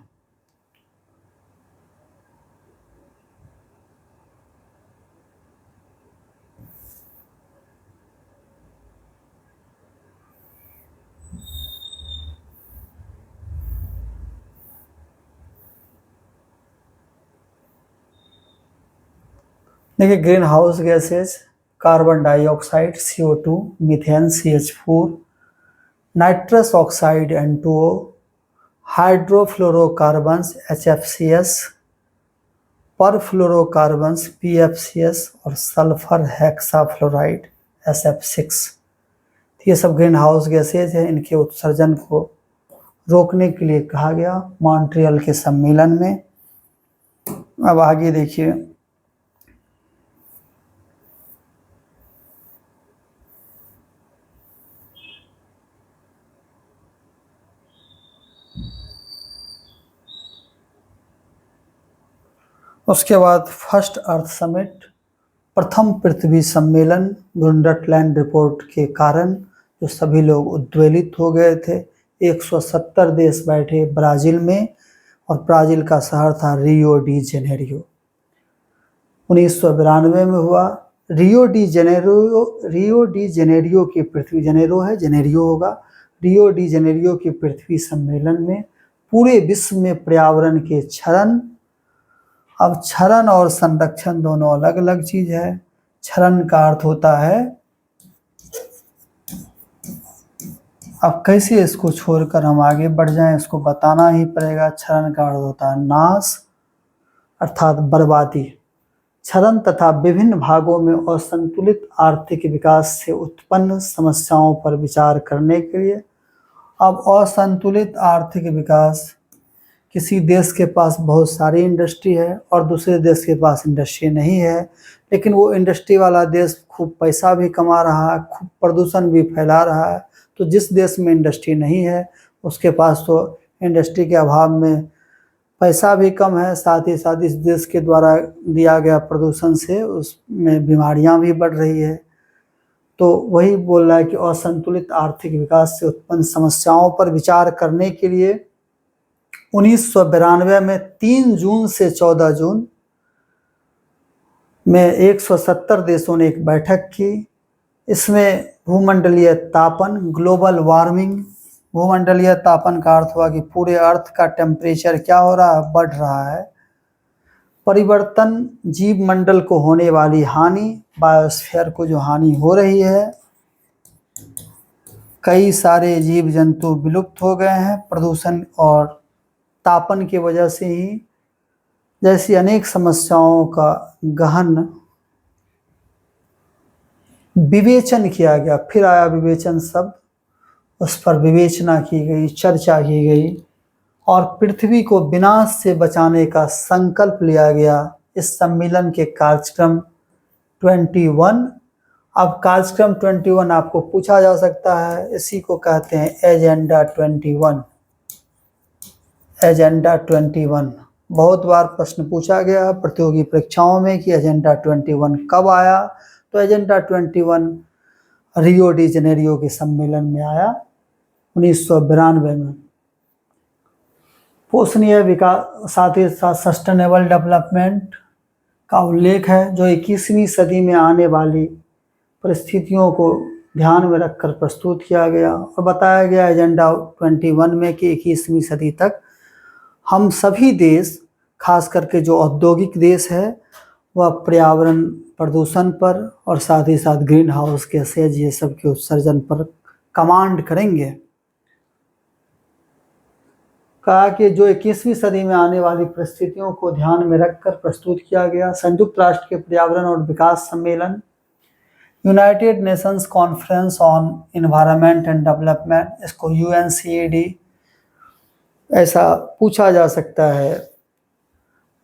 देखिए, green house gases carbon dioxide CO2, methane CH4, nitrous oxide N2O, हाइड्रोफ्लोरोकार्बन्स HFCS, परफ्लोरोकार्बन्स PFCS और सल्फर हेक्साफ्लोराइड SF6। ये सब ग्रीन हाउस गैसेज हैं। इनके उत्सर्जन को रोकने के लिए कहा गया मॉन्ट्रियल के सम्मेलन में। अब आगे देखिए, उसके बाद फर्स्ट अर्थ समिट, प्रथम पृथ्वी सम्मेलन। ब्रुंडटलैंड रिपोर्ट के कारण जो सभी लोग उद्वेलित हो गए थे। 170 देश बैठे ब्राज़ील में, और ब्राज़ील का शहर था रियो डी जेनेरियो। 1992 में हुआ। रियो डी जेनेरियो की पृथ्वी, जेनेरो है, जेनेरियो होगा। रियो डी जेनेरियो की पृथ्वी सम्मेलन में पूरे विश्व में पर्यावरण के क्षरण, अब क्षरण और संरक्षण दोनों अलग अलग चीज है। क्षरण का अर्थ होता है, अब कैसे इसको छोड़कर हम आगे बढ़ जाएं, इसको बताना ही पड़ेगा। क्षरण का अर्थ होता है नाश अर्थात बर्बादी। क्षरण तथा विभिन्न भागों में असंतुलित आर्थिक विकास से उत्पन्न समस्याओं पर विचार करने के लिए। अब असंतुलित आर्थिक विकास, किसी देश के पास बहुत सारी इंडस्ट्री है और दूसरे देश के पास इंडस्ट्री नहीं है, लेकिन वो इंडस्ट्री वाला देश खूब पैसा भी कमा रहा है, खूब प्रदूषण भी फैला रहा है। तो जिस देश में इंडस्ट्री नहीं है उसके पास तो इंडस्ट्री के अभाव में पैसा भी कम है, साथ ही साथ इस देश के द्वारा दिया गया प्रदूषण से उसमें बीमारियां भी बढ़ रही है। तो वही बोल रहा है कि असंतुलित आर्थिक विकास से उत्पन्न समस्याओं पर विचार करने के लिए 1992 में 3 जून से 14 जून में 170 देशों ने एक बैठक की। इसमें भूमंडलीय तापन, ग्लोबल वार्मिंग, भूमंडलीय तापन का अर्थ हुआ कि पूरे अर्थ का टेम्परेचर क्या हो रहा है, बढ़ रहा है। परिवर्तन, जीव मंडल को होने वाली हानि, बायोस्फीयर को जो हानि हो रही है, कई सारे जीव जंतु विलुप्त हो गए हैं प्रदूषण और तापन की वजह से ही, जैसी अनेक समस्याओं का गहन विवेचन किया गया। फिर आया विवेचन शब्द, उस पर विवेचना की गई, चर्चा की गई और पृथ्वी को विनाश से बचाने का संकल्प लिया गया। इस सम्मेलन के कार्यक्रम 21, अब कार्यक्रम 21 आपको पूछा जा सकता है, इसी को कहते हैं एजेंडा 21। एजेंडा 21 बहुत बार प्रश्न पूछा गया प्रतियोगी परीक्षाओं में कि एजेंडा 21 कब आया। तो एजेंडा 21 रियो डी जेनेरियो के सम्मेलन में आया 1992 में। पोषणीय विकास साथ ही साथ सस्टेनेबल डेवलपमेंट का उल्लेख है, जो 21वीं सदी में आने वाली परिस्थितियों को ध्यान में रखकर प्रस्तुत किया गया और बताया गया एजेंडा 21 में कि 21वीं सदी तक हम सभी देश, खास करके जो औद्योगिक देश है, वह पर्यावरण प्रदूषण पर और साथ ही साथ ग्रीन हाउस गैसेज ये सब के उत्सर्जन पर कमांड करेंगे। कहा कि जो 21वीं सदी में आने वाली परिस्थितियों को ध्यान में रखकर प्रस्तुत किया गया। संयुक्त राष्ट्र के पर्यावरण और विकास सम्मेलन, United Nations conference on environment and development, इसको UNCED ऐसा पूछा जा सकता है।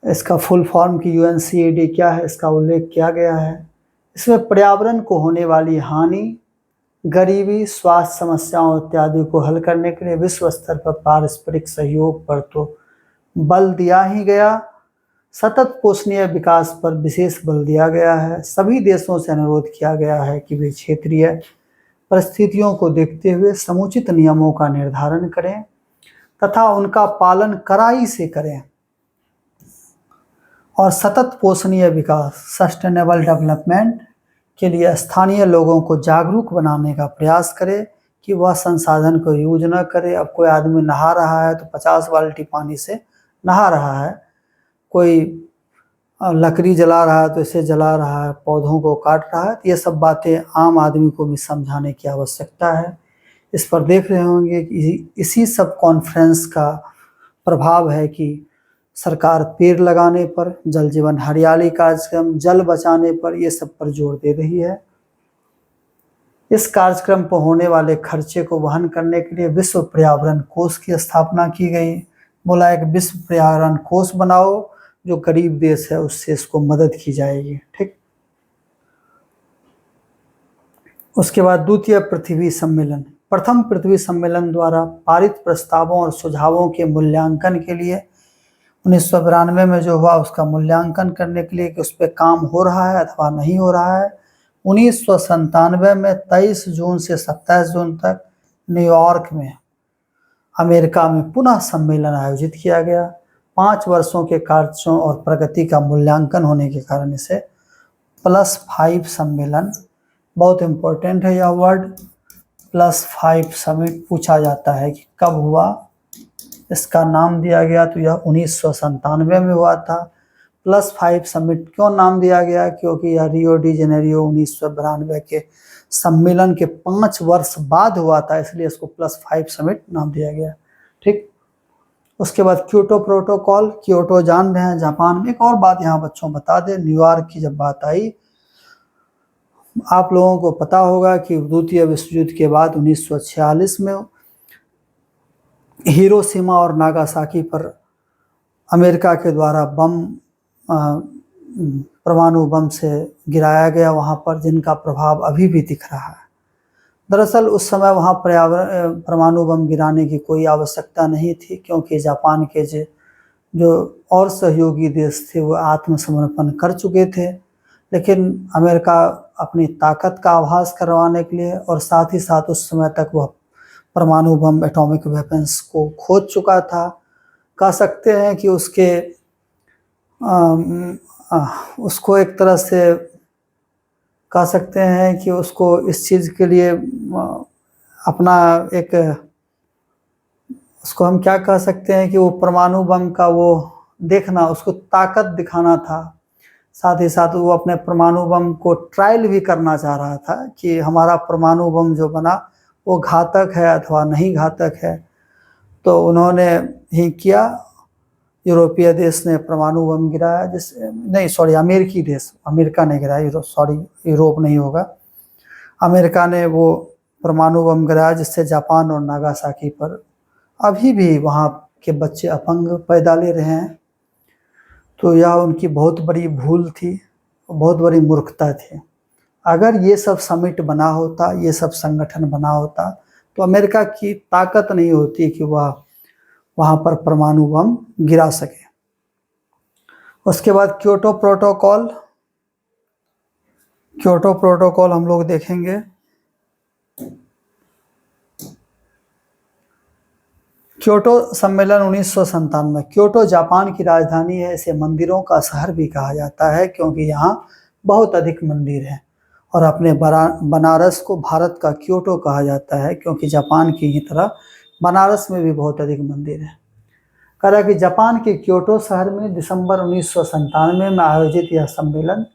इसका फुल फॉर्म की UNCED क्या है, इसका उल्लेख किया गया है। इसमें पर्यावरण को होने वाली हानि, गरीबी, स्वास्थ्य समस्याओं इत्यादि को हल करने के लिए विश्व स्तर पर पारस्परिक सहयोग पर तो बल दिया ही गया, सतत पोषणीय विकास पर विशेष बल दिया गया है। सभी देशों से अनुरोध किया गया है कि वे क्षेत्रीय परिस्थितियों को देखते हुए समुचित नियमों का निर्धारण करें तथा उनका पालन कड़ाई से करें और सतत पोषणीय विकास सस्टेनेबल डेवलपमेंट के लिए स्थानीय लोगों को जागरूक बनाने का प्रयास करें कि वह संसाधन को यूज न करे। अब कोई आदमी नहा रहा है तो 50 बाल्टी पानी से नहा रहा है, कोई लकड़ी जला रहा है तो इसे जला रहा है, पौधों को काट रहा है। तो ये सब बातें आम आदमी को भी समझाने की आवश्यकता है। इस पर देख रहे होंगे कि इसी सब कॉन्फ्रेंस का प्रभाव है कि सरकार पेड़ लगाने पर, जल जीवन हरियाली कार्यक्रम, जल बचाने पर, ये सब पर जोर दे रही है। इस कार्यक्रम पर होने वाले खर्चे को वहन करने के लिए विश्व पर्यावरण कोष की स्थापना की गई। बोला एक विश्व पर्यावरण कोष बनाओ, जो गरीब देश है उससे इसको मदद की जाएगी। ठीक। उसके बाद द्वितीय पृथ्वी सम्मेलन, प्रथम पृथ्वी सम्मेलन द्वारा पारित प्रस्तावों और सुझावों के मूल्यांकन के लिए 1992 में जो हुआ उसका मूल्यांकन करने के लिए कि उस पर काम हो रहा है अथवा नहीं हो रहा है। 1997 में 23 जून से 27 जून तक न्यूयॉर्क में अमेरिका में पुनः सम्मेलन आयोजित किया गया। 5 वर्षों के कार्यों और प्रगति का मूल्यांकन होने के कारण इसे +5 सम्मेलन, बहुत इम्पोर्टेंट है यह वर्ड, +5 समिट पूछा जाता है कि कब हुआ, इसका नाम दिया गया तो यह 1997 में हुआ था। +5 समिट क्यों नाम दिया गया, क्योंकि यह रियो डी जेनेरियो 1992 के सम्मेलन के 5 वर्ष बाद हुआ था, इसलिए इसको +5 समिट नाम दिया गया। ठीक। उसके बाद क्योटो प्रोटोकॉल, क्योटो जान रहे हैं जापान में। एक और बात यहाँ बच्चों बता दें, न्यूयॉर्क की जब बात आई, आप लोगों को पता होगा कि द्वितीय विश्व युद्ध के बाद 1946 में हिरोशिमा और नागासाकी पर अमेरिका के द्वारा परमाणु बम से गिराया गया वहाँ पर, जिनका प्रभाव अभी भी दिख रहा है। दरअसल उस समय वहाँ परमाणु बम गिराने की कोई आवश्यकता नहीं थी, क्योंकि जापान के जो और सहयोगी देश थे वो आत्मसमर्पण कर चुके थे। लेकिन अमेरिका अपनी ताकत का आभास करवाने के लिए और साथ ही साथ उस समय तक वह परमाणु बम, एटॉमिक वेपन्स को खोज चुका था। कह सकते हैं कि उसको एक तरह से कह सकते हैं कि उसको इस चीज़ के लिए अपना एक, उसको हम क्या कह सकते हैं कि वो परमाणु बम का वो देखना, उसको ताकत दिखाना था। साथ ही साथ वो अपने परमाणु बम को ट्रायल भी करना चाह रहा था कि हमारा परमाणु बम जो बना वो घातक है अथवा नहीं घातक है। तो उन्होंने ही किया। यूरोपीय देश ने परमाणु बम गिराया, अमेरिकी देश, अमेरिका ने गिराया, यूरोप नहीं होगा, अमेरिका ने वो परमाणु बम गिराया, जिससे जापान और नागासाकी पर अभी भी वहाँ के बच्चे अपंग पैदा ले रहे हैं। तो यह उनकी बहुत बड़ी भूल थी, बहुत बड़ी मूर्खता थी। अगर ये सब समिट बना होता, ये सब संगठन बना होता, तो अमेरिका की ताकत नहीं होती कि वह वहाँ पर परमाणु बम गिरा सके। उसके बाद क्योटो प्रोटोकॉल, क्योटो प्रोटोकॉल हम लोग देखेंगे। क्योटो सम्मेलन 1997। क्योटो जापान की राजधानी है। इसे मंदिरों का शहर भी कहा जाता है क्योंकि यहाँ बहुत अधिक मंदिर हैं। और अपने बनारस को भारत का क्योटो कहा जाता है क्योंकि जापान की ही तरह बनारस में भी बहुत अधिक मंदिर हैं। कह रहा है कि जापान के क्योटो शहर में दिसंबर 1997 में आयोजित यह सम्मेलन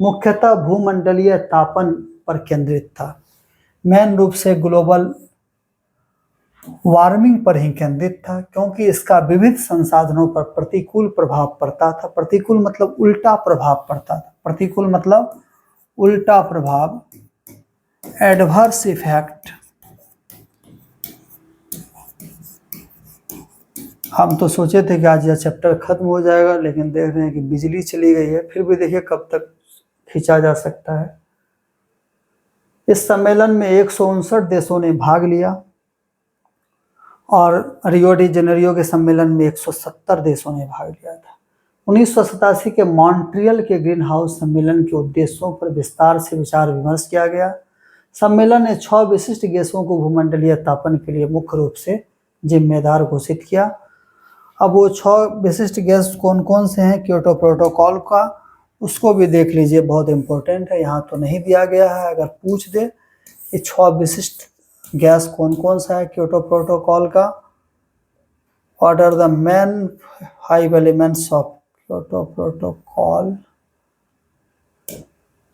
मुख्यतः भूमंडलीय तापन पर केंद्रित था। मेन रूप से ग्लोबल वार्मिंग पर ही केंद्रित था क्योंकि इसका विविध संसाधनों पर प्रतिकूल प्रभाव पड़ता था। प्रतिकूल मतलब उल्टा प्रभाव पड़ता था। प्रतिकूल मतलब उल्टा प्रभाव, एडवर्स इफेक्ट। हम तो सोचे थे कि आज यह चैप्टर खत्म हो जाएगा, लेकिन देख रहे हैं कि बिजली चली गई है। फिर भी देखिए कब तक खींचा जा सकता है। इस सम्मेलन में 159 देशों ने भाग लिया और रियो डी जेनेरियो के सम्मेलन में 170 देशों ने भाग लिया था। 1987 के मॉन्ट्रियल के ग्रीन हाउस सम्मेलन के उद्देश्यों पर विस्तार से विचार विमर्श किया गया। सम्मेलन ने 6 विशिष्ट गैसों को भूमंडलीय तापन के लिए मुख्य रूप से जिम्मेदार घोषित किया। अब वो 6 विशिष्ट गैस कौन कौन से हैं क्योटो प्रोटोकॉल का, उसको भी देख लीजिए, बहुत इंपॉर्टेंट है। यहाँ तो नहीं दिया गया है, अगर पूछ दे ये 6 विशिष्ट गैस कौन कौन सा है क्योटो प्रोटोकॉल का। What are the main 5 elements of Kyoto protocol.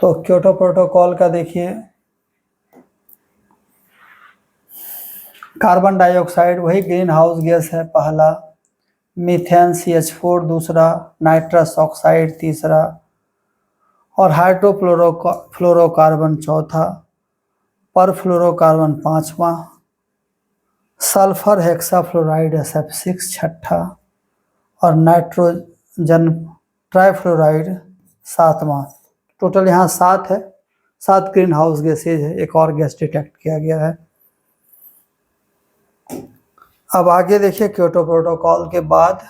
तो क्योटो प्रोटोकॉल का देखिए, कार्बन डाइऑक्साइड वही ग्रीन हाउस गैस है पहला, मीथेन CH4 दूसरा, नाइट्रस ऑक्साइड तीसरा और हाइड्रोफ्लोरोकार्बन चौथा, परफ्लोरोकार्बन पांचवा, सल्फर हेक्साफ्लोराइड SF6 छठा और नाइट्रोजन ट्राइफ्लोराइड सातवां। टोटल यहाँ 7 है। 7 ग्रीन हाउस गैसेज है। एक और गैस डिटेक्ट किया गया है। अब आगे देखिए क्योटो प्रोटोकॉल के बाद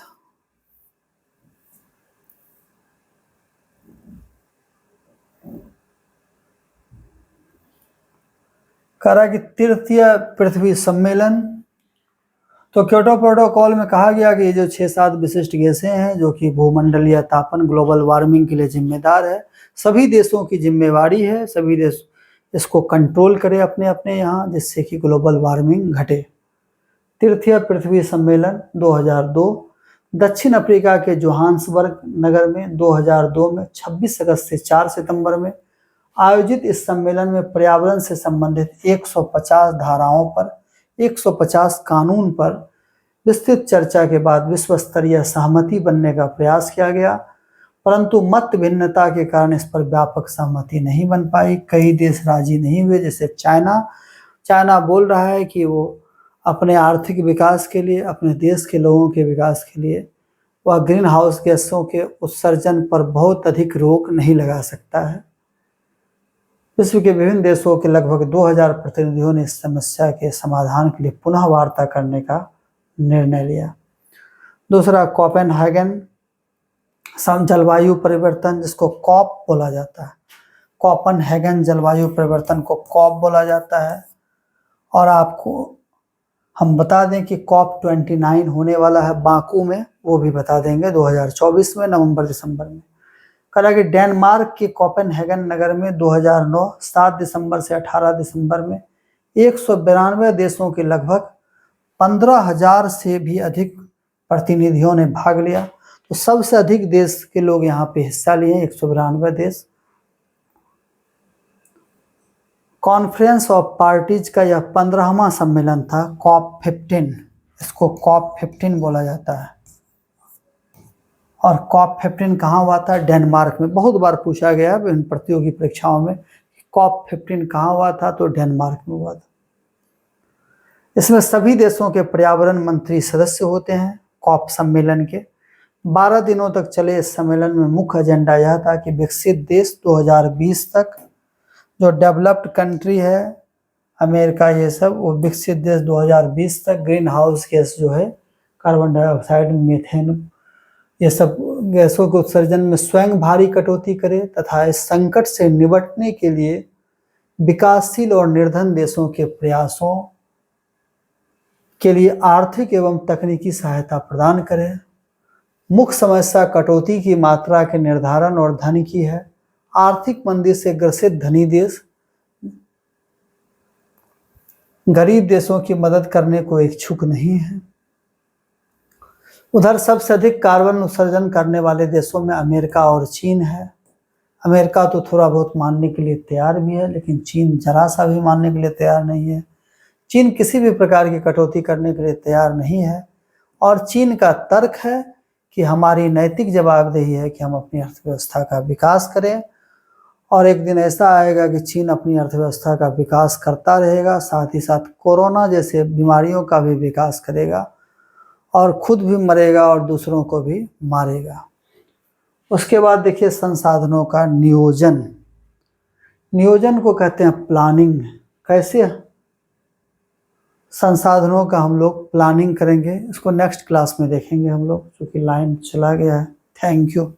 करा कि तृतीय पृथ्वी सम्मेलन। तो क्योटो प्रोटोकॉल में कहा गया कि ये जो 6-7 विशिष्ट गैसें हैं जो कि भूमंडलीय तापन ग्लोबल वार्मिंग के लिए जिम्मेदार है, सभी देशों की जिम्मेवारी है। सभी देश इसको कंट्रोल करें अपने अपने यहाँ, जिससे कि ग्लोबल वार्मिंग घटे। तृतीय पृथ्वी सम्मेलन 2002 दक्षिण अफ्रीका के जोहान्सबर्ग नगर में 2002 में 26 अगस्त से 4 सितंबर में आयोजित इस सम्मेलन में पर्यावरण से संबंधित 150 धाराओं पर 150 कानून पर विस्तृत चर्चा के बाद विश्व स्तरीय सहमति बनने का प्रयास किया गया, परंतु मत भिन्नता के कारण इस पर व्यापक सहमति नहीं बन पाई। कई देश राजी नहीं हुए, जैसे चाइना बोल रहा है कि वो अपने आर्थिक विकास के लिए, अपने देश के लोगों के विकास के लिए वह ग्रीन हाउस गैसों के उत्सर्जन पर बहुत अधिक रोक नहीं लगा सकता है। विश्व के विभिन्न देशों के लगभग 2000 प्रतिनिधियों ने इस समस्या के समाधान के लिए पुनः वार्ता करने का निर्णय लिया। दूसरा कोपेनहेगन जलवायु परिवर्तन, जिसको कॉप बोला जाता है। कोपेनहेगन जलवायु परिवर्तन को कॉप बोला जाता है। और आपको हम बता दें कि COP29 होने वाला है बाकू में, वो भी बता देंगे 2024 में नवंबर दिसंबर में। कहा कि डेनमार्क के कोपेनहेगन नगर में 2009 7 दिसंबर से 18 दिसंबर में 192 देशों के लगभग 15,000 से भी अधिक प्रतिनिधियों ने भाग लिया। तो सबसे अधिक देश के लोग यहाँ पे हिस्सा लिए, 192 देश। कॉन्फ्रेंस ऑफ पार्टीज का यह 15वां सम्मेलन था, COP15। इसको COP15 बोला जाता है। और COP15 कहाँ हुआ था? डेनमार्क में। बहुत बार पूछा गया है इन प्रतियोगी परीक्षाओं में COP15 कहाँ हुआ था, तो डेनमार्क में हुआ था। इसमें सभी देशों के पर्यावरण मंत्री सदस्य होते हैं। COP सम्मेलन के 12 दिनों तक चले इस सम्मेलन में मुख्य एजेंडा यह था कि विकसित देश 2020 तक, जो डेवलप्ड कंट्री है अमेरिका ये सब, वो विकसित देश 2020 तक ग्रीन हाउस गैस जो है कार्बन डाइऑक्साइड, मीथेन, ये सब गैसों के उत्सर्जन में स्वयं भारी कटौती करे तथा इस संकट से निपटने के लिए विकासशील और निर्धन देशों के प्रयासों के लिए आर्थिक एवं तकनीकी सहायता प्रदान करें। मुख्य समस्या कटौती की मात्रा के निर्धारण और धन की है। आर्थिक मंदी से ग्रसित धनी देश गरीब देशों की मदद करने को इच्छुक नहीं है। उधर सबसे अधिक कार्बन उत्सर्जन करने वाले देशों में अमेरिका और चीन है। अमेरिका तो थोड़ा बहुत मानने के लिए तैयार भी है, लेकिन चीन जरा सा भी मानने के लिए तैयार नहीं है। चीन किसी भी प्रकार की कटौती करने के लिए तैयार नहीं है और चीन का तर्क है कि हमारी नैतिक जवाबदेही है कि हम अपनी अर्थव्यवस्था का विकास करें और एक दिन ऐसा आएगा कि चीन अपनी अर्थव्यवस्था का विकास करता रहेगा, साथ ही साथ कोरोना जैसे बीमारियों का भी विकास करेगा और खुद भी मरेगा और दूसरों को भी मारेगा। उसके बाद देखिए संसाधनों का नियोजन। नियोजन को कहते हैं प्लानिंग। कैसे संसाधनों का हम लोग प्लानिंग करेंगे, इसको नेक्स्ट क्लास में देखेंगे हम लोग, क्योंकि लाइन चला गया है। Thank you.